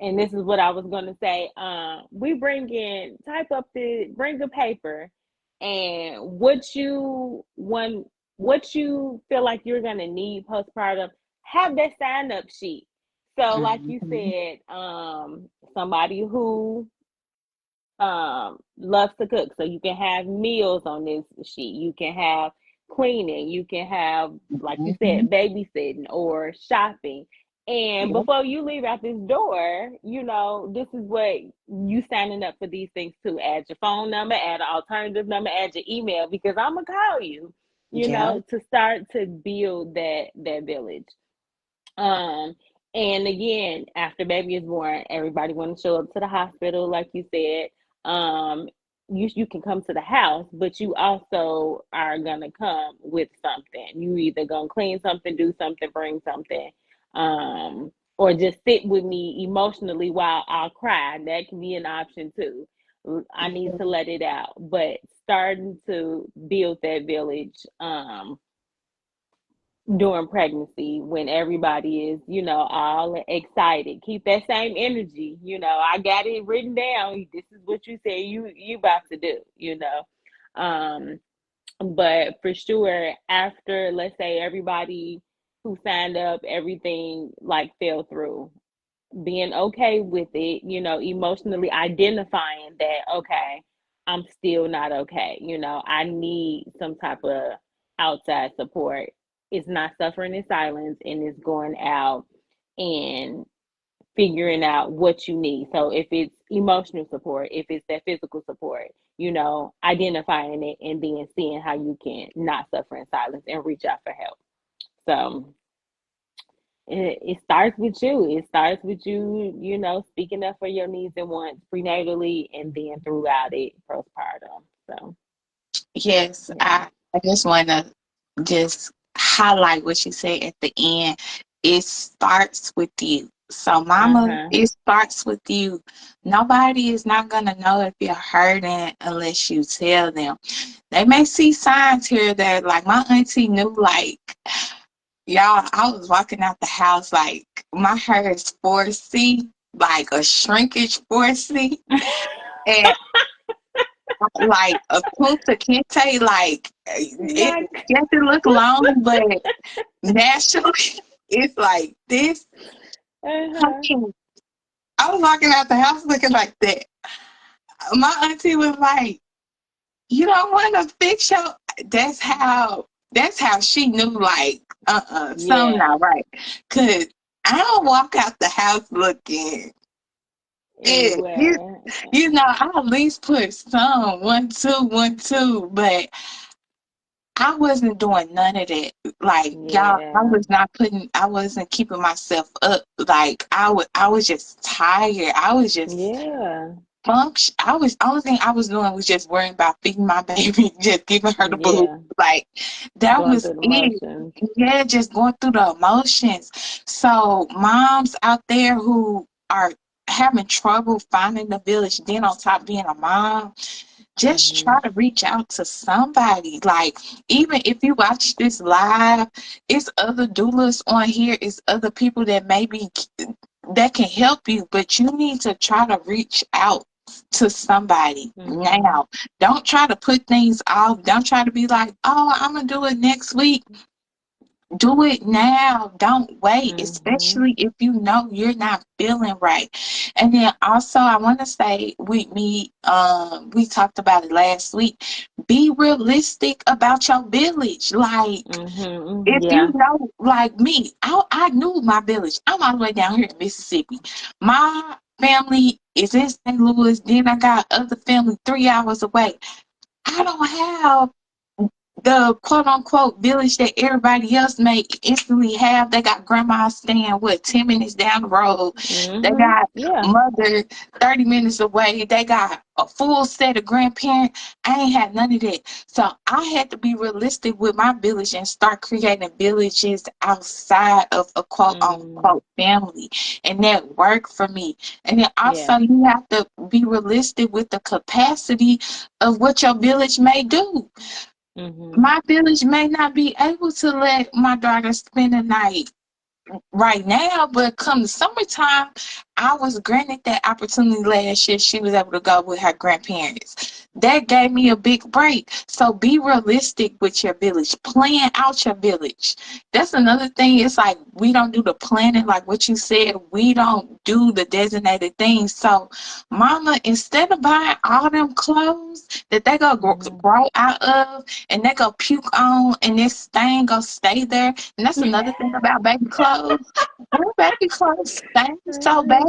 and this is what I was gonna say. We bring a paper, and what you feel like you're gonna need postpartum, have that sign up sheet. So, like you Mhm. said, somebody who loves to cook. So you can have meals on this sheet. You can have cleaning. You can have, like you Mhm. said, babysitting or shopping. And Yep. before you leave out this door, this is what you signing up for these things too. Add your phone number, add an alternative number, add your email, because I'm gonna call you, Yep. to start to build that village. Um, and again, after baby is born, everybody want to show up to the hospital, like you said. Um, you can come to the house, but you also are gonna come with something. You either gonna clean something, do something, bring something, or just sit with me emotionally while I'll cry. That can be an option too. I need to let it out, but starting to build that village. During pregnancy, when everybody is, all excited. Keep that same energy. I got it written down. This is what you say you about to do. Um, but for sure, after, let's say, everybody who signed up, everything like fell through, being okay with it, emotionally identifying that, okay, I'm still not okay. I need some type of outside support. It's not suffering in silence, and it's going out and figuring out what you need. So if it's emotional support, if it's that physical support, identifying it and then seeing how you can not suffer in silence and reach out for help. So it starts with you. It starts with you, speaking up for your needs and wants prenatally and then throughout it postpartum. So, Yes, yeah. I just want to just highlight what you said at the end. It starts with you. So, Uh mama, huh. it starts with you. Nobody is not going to know if you're hurting unless you tell them. They may see signs here that, like, my auntie knew, like, y'all, I was walking out the house, like, my hair is 4C, like a shrinkage 4C. And like a Kunta Kinte, like it Not. yes, it look long, but naturally it's like this. Uh I huh. mean, I was walking out the house looking like that. My auntie was like, "You don't want to fix your." That's how. That's how she knew. Like, something Yeah. not right. Cause I don't walk out the house looking. It, Anyway. I at least put some 1, 2, 1, 2, but I wasn't doing none of that. Like, y'all, Yeah. I wasn't keeping myself up. Like, I was just tired. I was just Yeah. only thing I was doing was just worrying about feeding my baby, just giving her the food. Yeah. Like, that Going was through the it. motions. Yeah, just going through the emotions. So, moms out there who are having trouble finding the village, then on top being a mom, just try Hmm. to reach out to somebody. Like, even if you watch this live, it's other doulas on here, it's other people that maybe that can help you, but you need to try to reach out to somebody Hmm. now. Don't try to put things off. Don't try to be like, oh, I'm gonna do it next week. Do it now. Don't wait, Hmm. especially if you know you're not feeling right. And then also I want to say with me, we talked about it last week. Be realistic about your village. Like, Hmm. if you Yeah. know, like me, I knew my village. I'm all the way down here in Mississippi. My family is in St. Louis. Then I got other family 3 hours away. I don't have the quote unquote village that everybody else may instantly have. They got grandma staying 10 minutes down the road. They Hmm. got Yeah. mother 30 minutes away. They got a full set of grandparents. I ain't had none of that. So I had to be realistic with my village and start creating villages outside of a quote Mm. unquote family. And that worked for me. And then Yeah. also you have to be realistic with the capacity of what your village may do. Hmm. My village may not be able to let my daughter spend the night right now, but come the summertime, I was granted that opportunity last year. She was able to go with her grandparents. that gave me a big break. So be realistic with your village. Plan out your village. That's another thing. It's like we don't do the planning, like what you said. We don't do the designated things. So, mama, instead of buying all them clothes that they go Mm-hmm. grow out of and they go puke on, and this thing go stay there. And that's another thing about baby clothes. Their baby clothes stink so bad,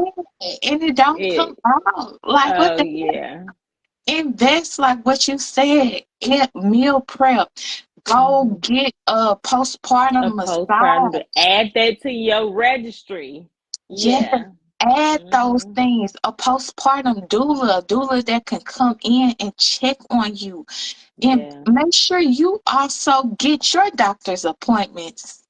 and it don't come It. out. Like what Oh the yeah. invest like what you said in meal prep. Go Mm-hmm. get a A postpartum postpartum. massage. To add that to your registry. Yes, Yeah. add those Mm-hmm. things. A postpartum doula, a doula that can come in and check on you. And Yeah. make sure you also get your doctor's appointments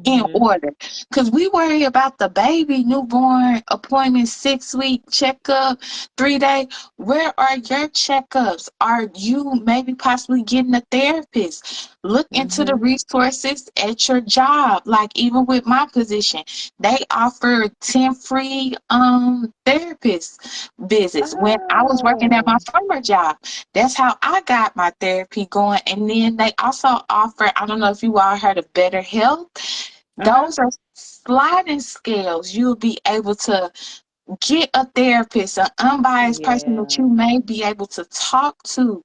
in Mm-hmm. order, because we worry about the baby newborn appointment, 6 week checkup, 3 day. Where are your checkups? Are you maybe possibly getting a therapist? Look into the Mm-hmm. resources at your job. Like even with my position, they offer 10 free therapist visits when I was working at my Oh. former job. That's how I got my therapy going. And then they also offer, I don't know if you all heard of Better Health. Uh-huh. Those are sliding scales. You'll be able to get a therapist, an unbiased person that Yeah. you may be able to talk to.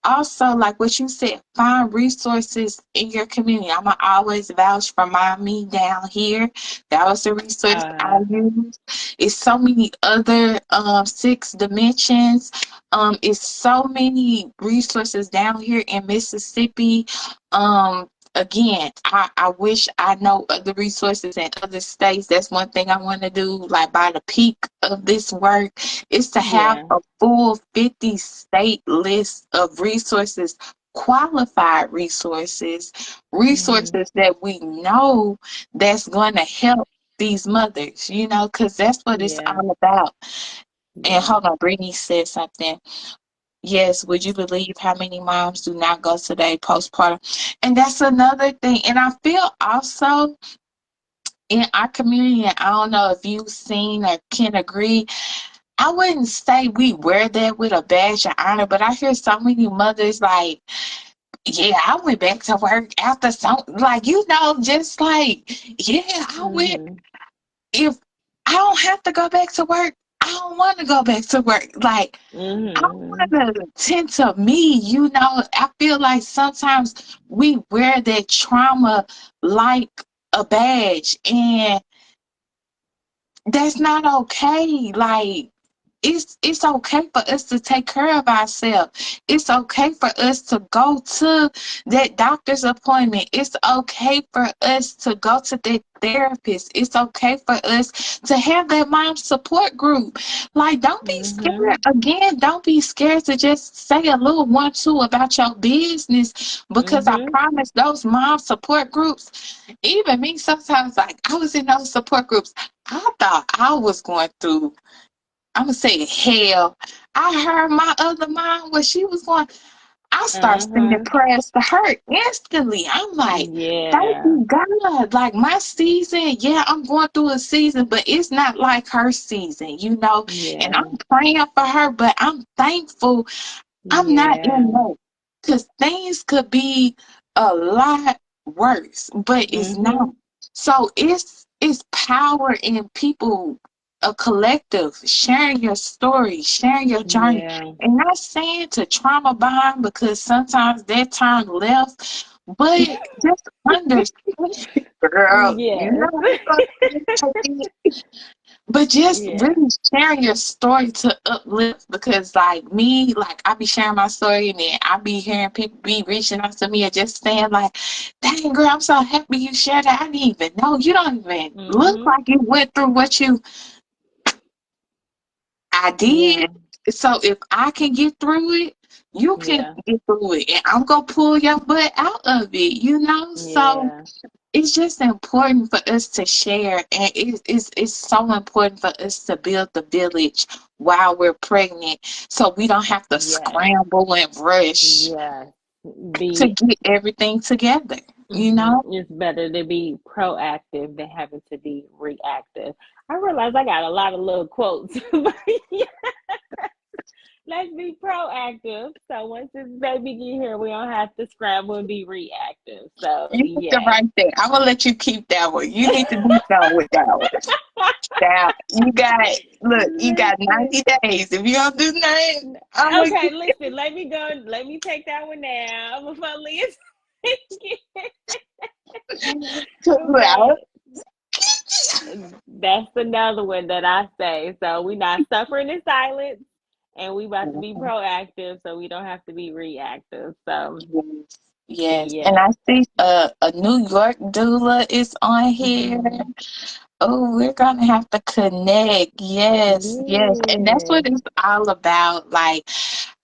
Also, like what you said, find resources in your community. I'm going to always vouch for mommy down here. That was the resource I Uh-huh. used. It's so many other six dimensions. It's so many resources down here in Mississippi. Again, I wish I know other resources in other states. That's one thing I want to do, like by the peak of this work, is to have Yeah. a full 50 state list of resources, qualified resources, Mm-hmm. resources that we know that's going to help these mothers, because that's what it's Yeah. all about. And Yeah. hold on, Brittany said something. Yes, would you believe how many moms do not go today postpartum? And that's another thing. And I feel also in our community, and I don't know if you've seen or can agree, I wouldn't say we wear that with a badge of honor, but I hear so many mothers like, yeah, I went back to work after some, like, just like, yeah, I went. Mm-hmm. If I don't have to go back to work, I don't want to go back to work. Like, I Mm-hmm. want to tend to me, I feel like sometimes we wear that trauma like a badge, and that's not okay. Like, it's okay for us to take care of ourselves. It's okay for us to go to that doctor's appointment. It's okay for us to go to that therapist. It's okay for us to have that mom support group. Like, don't be scared. Mm-hmm. Again, don't be scared to just say a little one, two about your business, because I Mm-hmm. promise those mom support groups, even me sometimes, like I was in those support groups. I thought I was going through, I'm gonna say hell. I heard my other mom when she was going. I started singing Uh-huh. prayers to her instantly. I'm like, thank Yeah. you, God. Like my season, yeah, I'm going through a season, but it's not like her season. And Yeah. I'm praying for her, but I'm thankful I'm not in Yeah. love, because things could be a lot worse, but it's not. Mm-hmm. So it's power in people, a collective, sharing your story, sharing your journey, Yeah. and not saying to trauma bond, because sometimes that turn left, but just understand, girl, Yes. but just Yeah. really sharing your story to uplift, because like me, like I be sharing my story, and then I be hearing people be reaching out to me and just saying like, dang girl, I'm so happy you shared that. I didn't even know. You don't even look Mm-hmm. like you went through what I did. Yeah. So if I can get through it, you can Yeah. get through it. And I'm gonna pull your butt out of it. So Yeah. it's just important for us to share, and it's so important for us to build the village while we're pregnant, so we don't have to Yes. scramble and rush Yes. to Be get everything together you hmm know It's better to be proactive than having to be reactive. I realize I got a lot of little quotes. Like let's be proactive. So once this baby get here, we don't have to scramble and be reactive. So You need to yes. write that. I'm gonna let you keep that one. You need to do something with that one. Now you got Listen. 90 days. If you don't do nothing, I'm gonna Okay, listen, let me go. Let me take that one now before Leah. chill out. But that's another one that I say. So we not suffering in silence, and we about to be proactive, so we don't have to be reactive. So Yes, yes. And yeah. I see a New York doula is on here. Hmm. Oh, we're gonna have to connect. Yes, yes. And that's Yeah. what it's all about. Like,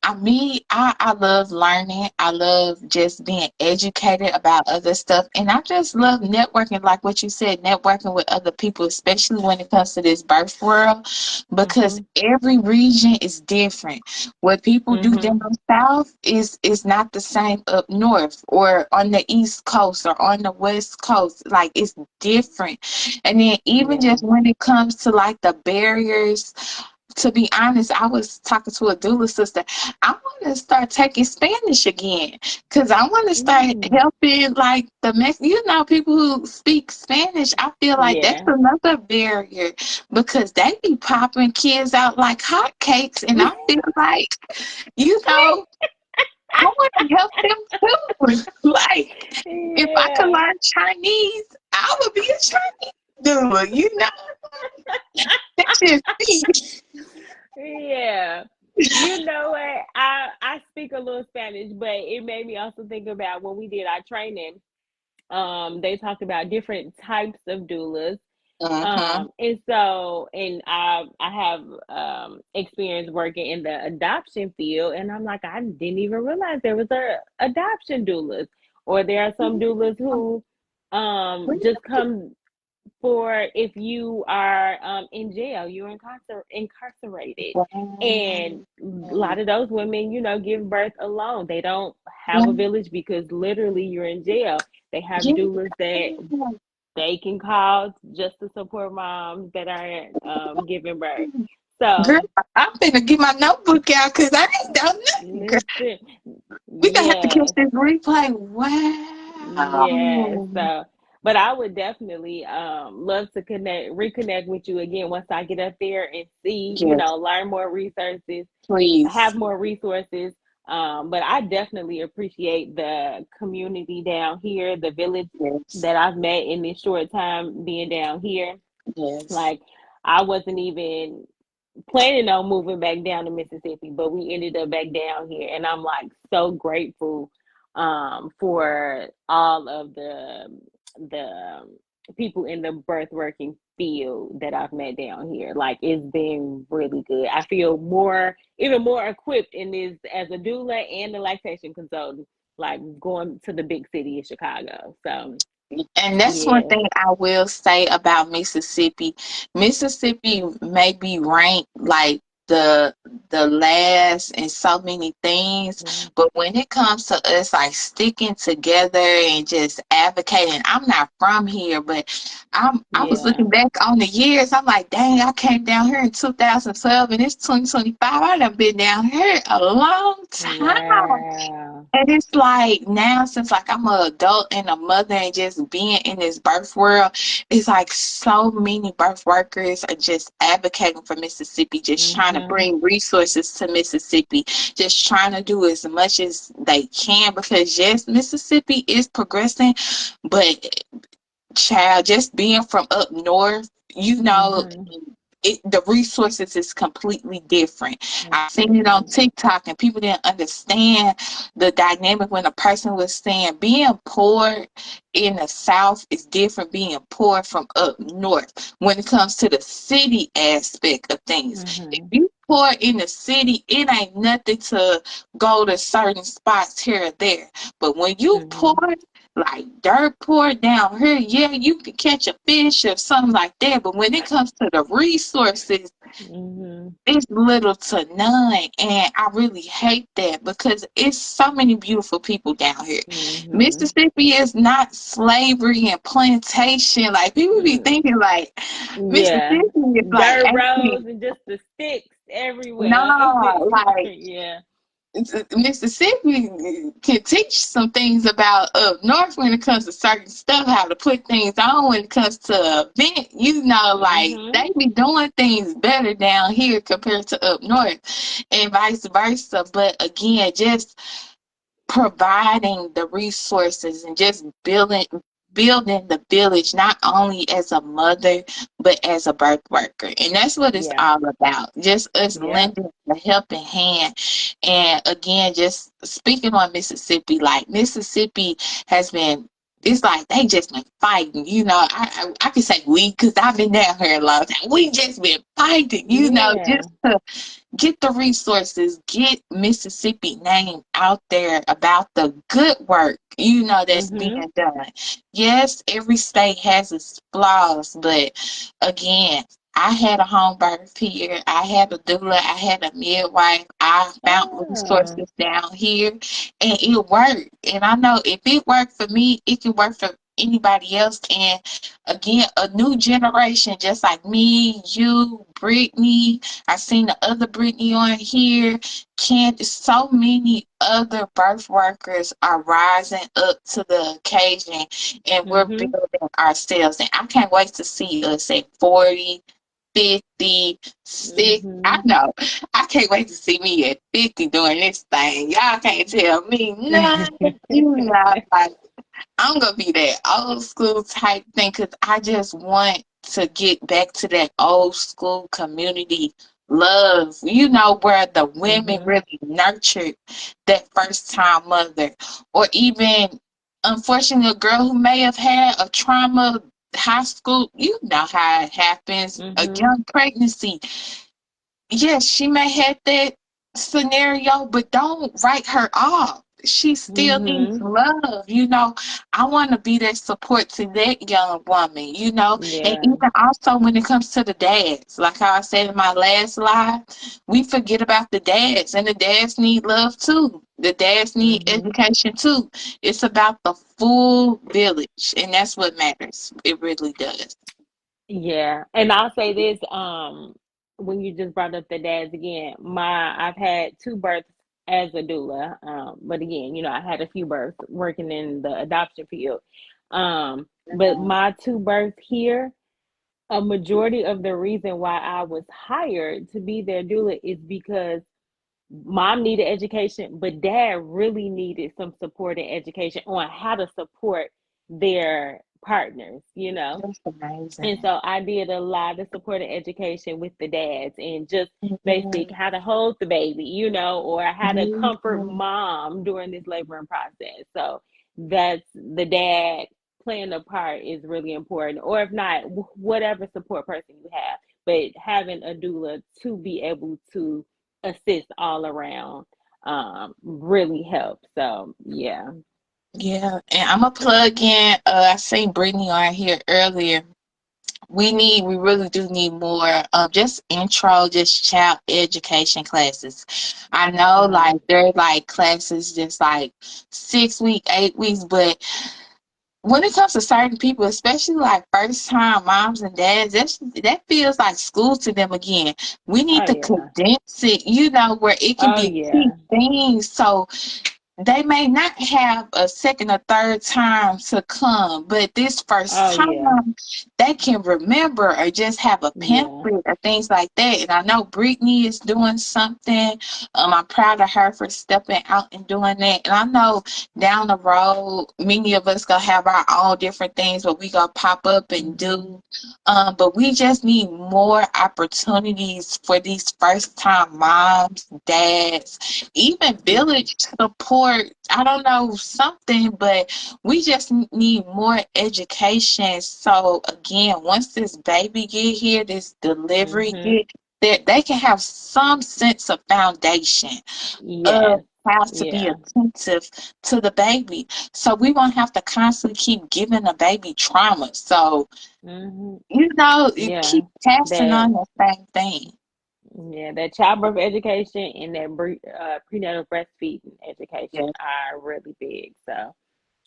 I love learning. I love just being educated about other stuff. And I just love networking, like what you said, networking with other people, especially when it comes to this birth world, because Mhm. every region is different. What people do down Mhm. south is not the same up north or on the east coast or on the west coast. Like, it's different. And then even Yeah. just when it comes to like the barriers, to be honest, I was talking to a doula sister. I want to start taking Spanish again because I want to start Mm. helping like people who speak Spanish. I feel like that's Yeah. another barrier because they be popping kids out like hotcakes, and I feel like you know I want to help them too. Like if I could Yeah. learn Chinese, I would be a Chinese doula. That's just me. Yeah. You know what? I speak a little Spanish, but it made me also think about when we did our training. They talked about different types of doulas. Uh-huh. And so, and I have experience working in the adoption field, and I'm like, I didn't even realize there was a adoption doulas, or there are some doulas who just come for if you are in jail, you're incarcerated. And a lot of those women, give birth alone. They don't have a village because literally you're in jail. They have Yeah. doulas that they can call just to support moms that are giving birth. Girl, So I'm finna get my notebook out because I ain't done nothing. Girl, listen, we gonna have to catch yes. this replay. Yeah, Wow. so but I would definitely love to reconnect with you again once I get up there and see, Yes, learn more resources, please. have more resources. But I definitely appreciate the community down here, the village Yes, that I've met in this short time being down here. yes, Like I wasn't even planning on moving back down to Mississippi, but we ended up back down here, and I'm like so grateful for all of the people in the birth working field that I've met down here. Like it's been really good. I feel even more equipped in this as a doula and a lactation consultant, like going to the big city of Chicago. So and that's one yeah. thing I will say about Mississippi. Mississippi may be ranked like the last in so many things, Mhm. but when it comes to us like sticking together and just advocating, I'm not from here, but I was Yeah. looking back on the years. I'm like, dang, I came down here in 2012 and it's 2025. I done been down here a long time. Wow. And it's like now, since like I'm an adult and a mother and just being in this birth world, it's like so many birth workers are just advocating for Mississippi, just trying to Mhm. bring resources to Mississippi, just trying to do as much as they can because yes, Mississippi is progressing, but child, just being from up north, Mhm. the resources is completely different. I seen it on Mhm. TikTok and people didn't understand the dynamic when a person was saying being poor in the south is different being poor from up north when it comes to the city aspect of things. If Mhm. you poor in the city, it ain't nothing to go to certain spots here or there. But when you poor, Mhm. like dirt poured down here, yeah, you can catch a fish or something like that. But when it comes to the resources, Mhm. it's little to none. And I really hate that because it's so many beautiful people down here. Mhm. Mississippi is not slavery and plantation. Like people be Mm. thinking like Mississippi Yeah. is like Dirt ain't roads and just the sticks no everywhere. like Yeah. Mississippi can teach some things about up north when it comes to certain stuff, how to put things on when it comes to event. You know, like Mhm. they be doing things better down here compared to up north, and vice versa. But again, just providing the resources and just building the village not only as a mother but as a birth worker, and that's what it's Yeah. all about, just us Yep. lending a helping hand. And again, just speaking on Mississippi, like Mississippi has been, it's like they just been fighting, I can say we because I've been down here a long time. We just been fighting, Yeah. just to get the resources, get Mississippi name out there about the good work, that's being Mhm. done. Yes, every state has its flaws, but again, I had a home birth here. I had a doula. I had a midwife. I found Oh. resources down here, and it worked. And I know if it worked for me, it can work for anybody else. And again, a new generation, just like me, you, Brittany, I seen the other Brittany on here. Candace, so many other birth workers are rising up to the occasion, and we're Mhm. building ourselves. And I can't wait to see us at 40, 50, 60. I Mhm. know. I can't wait to see me at 50 doing this thing. Y'all can't tell me nothing. Like, I'm gonna be that old school type thing because I just want to get back to that old school community love, where the women Mhm. really nurtured that first time mother, or even unfortunately a girl who may have had a trauma high school, how it happens, a Mhm. young pregnancy. Yes, she may have that scenario, but don't write her off. She still needs Mhm. love. I want to be that support to that young woman, and Yeah. even also when it comes to the dads, like how I said in my last live, we forget about the dads, and the dads need love too. The dads need Mhm. education too. It's about the full village, and that's what matters. It really does. Yeah, and I'll say this, when you just brought up the dads again, I've had two births as a doula. But again, I had a few births working in the adoption field. But my two births here, a majority of the reason why I was hired to be their doula is because mom needed education, but dad really needed some support and education on how to support their partners. That's And amazing. so I did a lot of supporting education with the dads and just basic Mhm. how to hold the baby, or how to comfort Mhm. mom during this laboring process. So that's the dad playing a part is really important. Or if not, whatever support person you have, but having a doula to be able to assist all around really helps. So yeah. Yeah, and I'm gonna plug in. I seen Brittany on here earlier. We really do need more just intro, just child education classes. I know like Mm-hmm. they're like classes just like 6 week, 8 weeks, but when it comes to certain people, especially like first time moms and dads, that feels like school to them again. We Oh need to yeah. condense it, where it can Oh be key yeah. things. So they may not have a second or third time to come, but this first Oh time yeah. they can remember or just have a Yeah. pamphlet or things like that. And I know Brittany is doing something. I'm proud of her for stepping out and doing that. And I know down the road, many of us gonna have our own different things what we gonna pop up and Mhm. do. But we just need more opportunities for these first time moms, dads, even Yeah. village support. I don't know, something, but we just need more education. So again, once this baby get here, this delivery Mhm. get, that they can have some sense of foundation of Yes. have to be Yeah. attentive to the baby. So we won't have to constantly keep giving the baby trauma. So, Mhm. you Yeah. keep passing That on the same thing. Yeah, that childbirth education and that prenatal breastfeeding education Yes, are really big. So,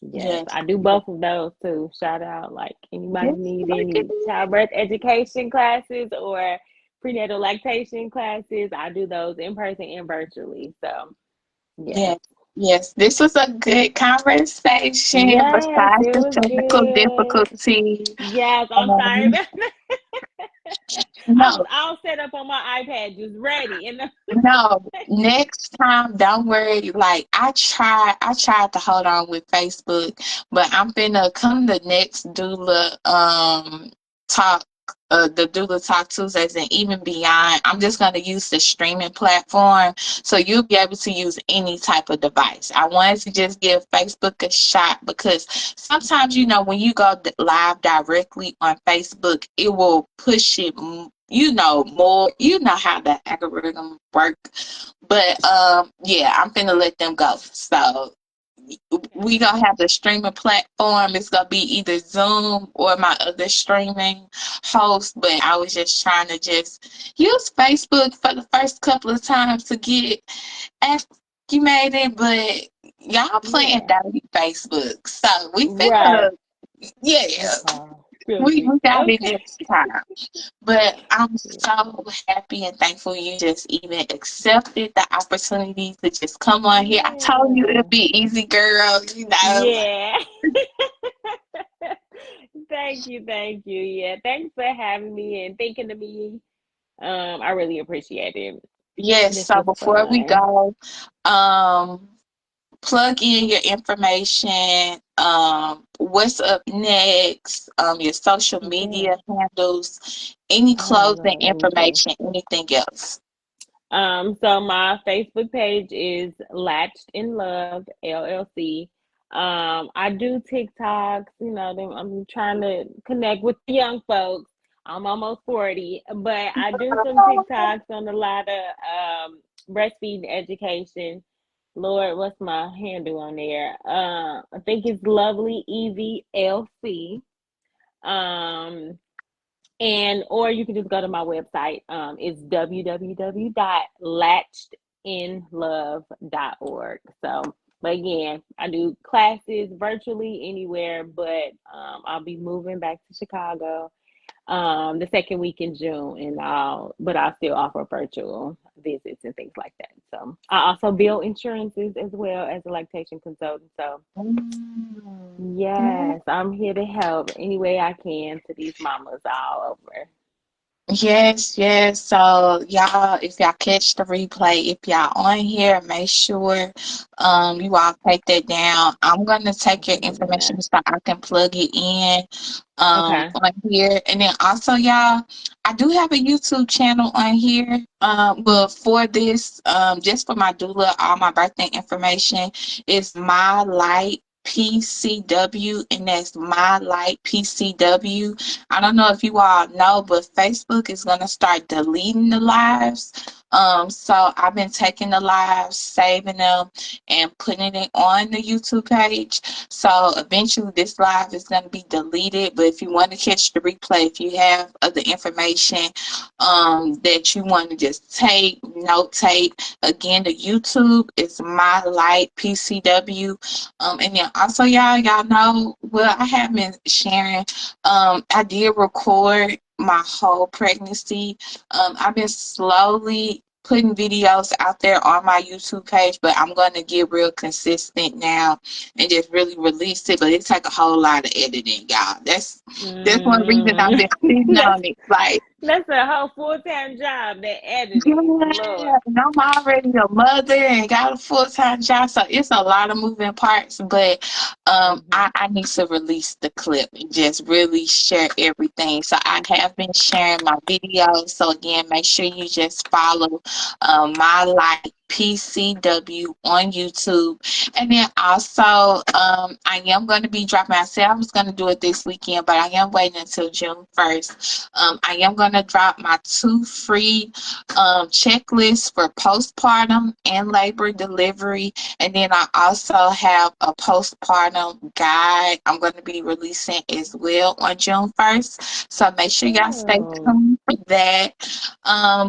yes, yes, I do yes. both of those too. Shout out, like anybody Yes, need look at any that. childbirth education classes or prenatal lactation classes, I do those in person and virtually. So, yes. Yes, yes. This was a good conversation Yes, besides it the was technical good. difficulty. Yes, I'm sorry Um, about that. I was no, all set up on my iPad, just ready. And no, next time, don't worry. Like I tried to hold on with Facebook, but I'm finna come the next doula talk, the Doula Talk Tuesdays and even beyond. I'm just gonna use the streaming platform, so you'll be able to use any type of device. I wanted to just give Facebook a shot because sometimes when you go live directly on Facebook, it will push it more. You know how the algorithm work. But yeah, I'm finna let them go. So we gonna have the streaming platform. It's gonna be either Zoom or my other streaming host. But I was just trying to just use Facebook for the first couple of times to get acclimated. But y'all playing yeah, dirty Facebook, so we finna, right. yeah, Okay. we Perfect. got it Okay. next time. But I'm Yeah. so happy and thankful you just even accepted the opportunity to just come on here. I told you Yeah. it'd be easy, girl. Yeah. Thank you. Thank you. Yeah. Thanks for having me and thinking of me. I really appreciate it. Yes, This so was before we fun. go, um, plug in your information, what's up next, your social Yeah. media handles, any Oh closing Lord, let me see. information, anything else. So my Facebook page is Latched in Love LLC. I do TikToks, I'm trying to connect with the young folks. I'm almost 40, but I do some TikToks on a lot of breastfeeding education. Lord, what's my handle on there? I think it's Lovely Evie LC. Um, and or you can just go to my website. It's www.latchedinlove.org. So, but again, I do classes virtually anywhere, but I'll be moving back to Chicago the second week in June, and I'll still offer virtual visits and things like that. So I also build insurances as well as a lactation consultant. So Mm. yes, I'm here to help any way I can to these mamas all over. Yes, yes. So y'all, if y'all catch the replay, if y'all on here, make sure you all take that down. I'm gonna I take your should be doing information that. so I can plug it in Okay. on here. And then also y'all, I do have a YouTube channel on here. But for this, just for my doula, all my birthday information is my light PCW, and that's my light PCW. I don't know if you all know, but Facebook is going to start deleting the lives. So I've been taking the lives, saving them, and putting it on the YouTube page. So eventually this live is going to be deleted. But if you want to catch the replay, if you have other information that you want to just notate, again, the YouTube is My Light PCW. And then also y'all know, well, I have been sharing, I did record my whole pregnancy. I've been slowly putting videos out there on my YouTube page, but I'm going to get real consistent now and just really release it. But it take a whole lot of editing, y'all. That's one reason I've Mm. been sitting that's on it. Like, that's a whole full-time job. That editing, Lord. yeah, and I'm already a mother and got a full-time job, so it's a lot of moving parts. But Hmm. I need to release the clip and just really share everything. So I have been sharing my videos. So again, make sure you just follow my light PCW on YouTube. And then also, I am going to be dropping. I said I was going to do it this weekend, but I am waiting until June 1st. I am going to drop my 2 free checklists for postpartum and labor delivery. And then I also have a postpartum guide I'm going to be releasing as well on June 1st. So make sure y'all stay Oh, tuned for that.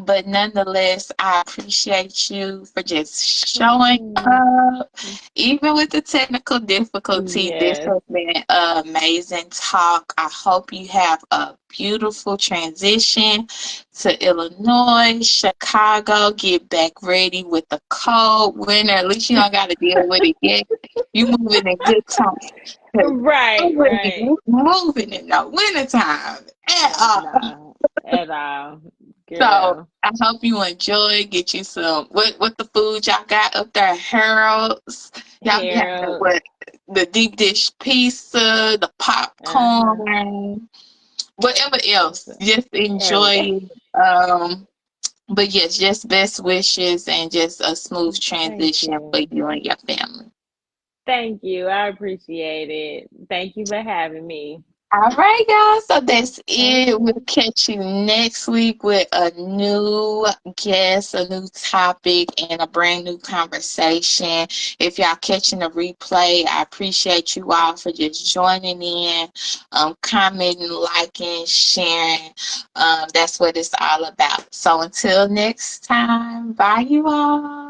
But nonetheless, I appreciate you for just showing mm, up. Even with the technical difficulty, this yes. has been an amazing talk. I hope you have a beautiful transition to Illinois, Chicago. Get back ready with the cold winter. At least you don't got to deal with it yet. You moving in good time. 'Cause I Right, wouldn't be right. moving in the wintertime at all. No, at all. So Girl. I hope you enjoy. Get you some what the food y'all got up there? Harold's. Y'all be having Harold. what the deep dish pizza, the Uh-huh. popcorn, whatever else. Just Everything. enjoy it. But yes, just best wishes and just a smooth Thank transition for you. you and your family. Thank you. I appreciate it. Thank you for having me. All right, y'all. So that's it. We'll Okay. catch you next week with a new guest, a new topic, and a brand new conversation. If y'all catching the replay, I appreciate you all for just joining in, commenting, liking, sharing. That's what it's all about. So until next time, bye, you all.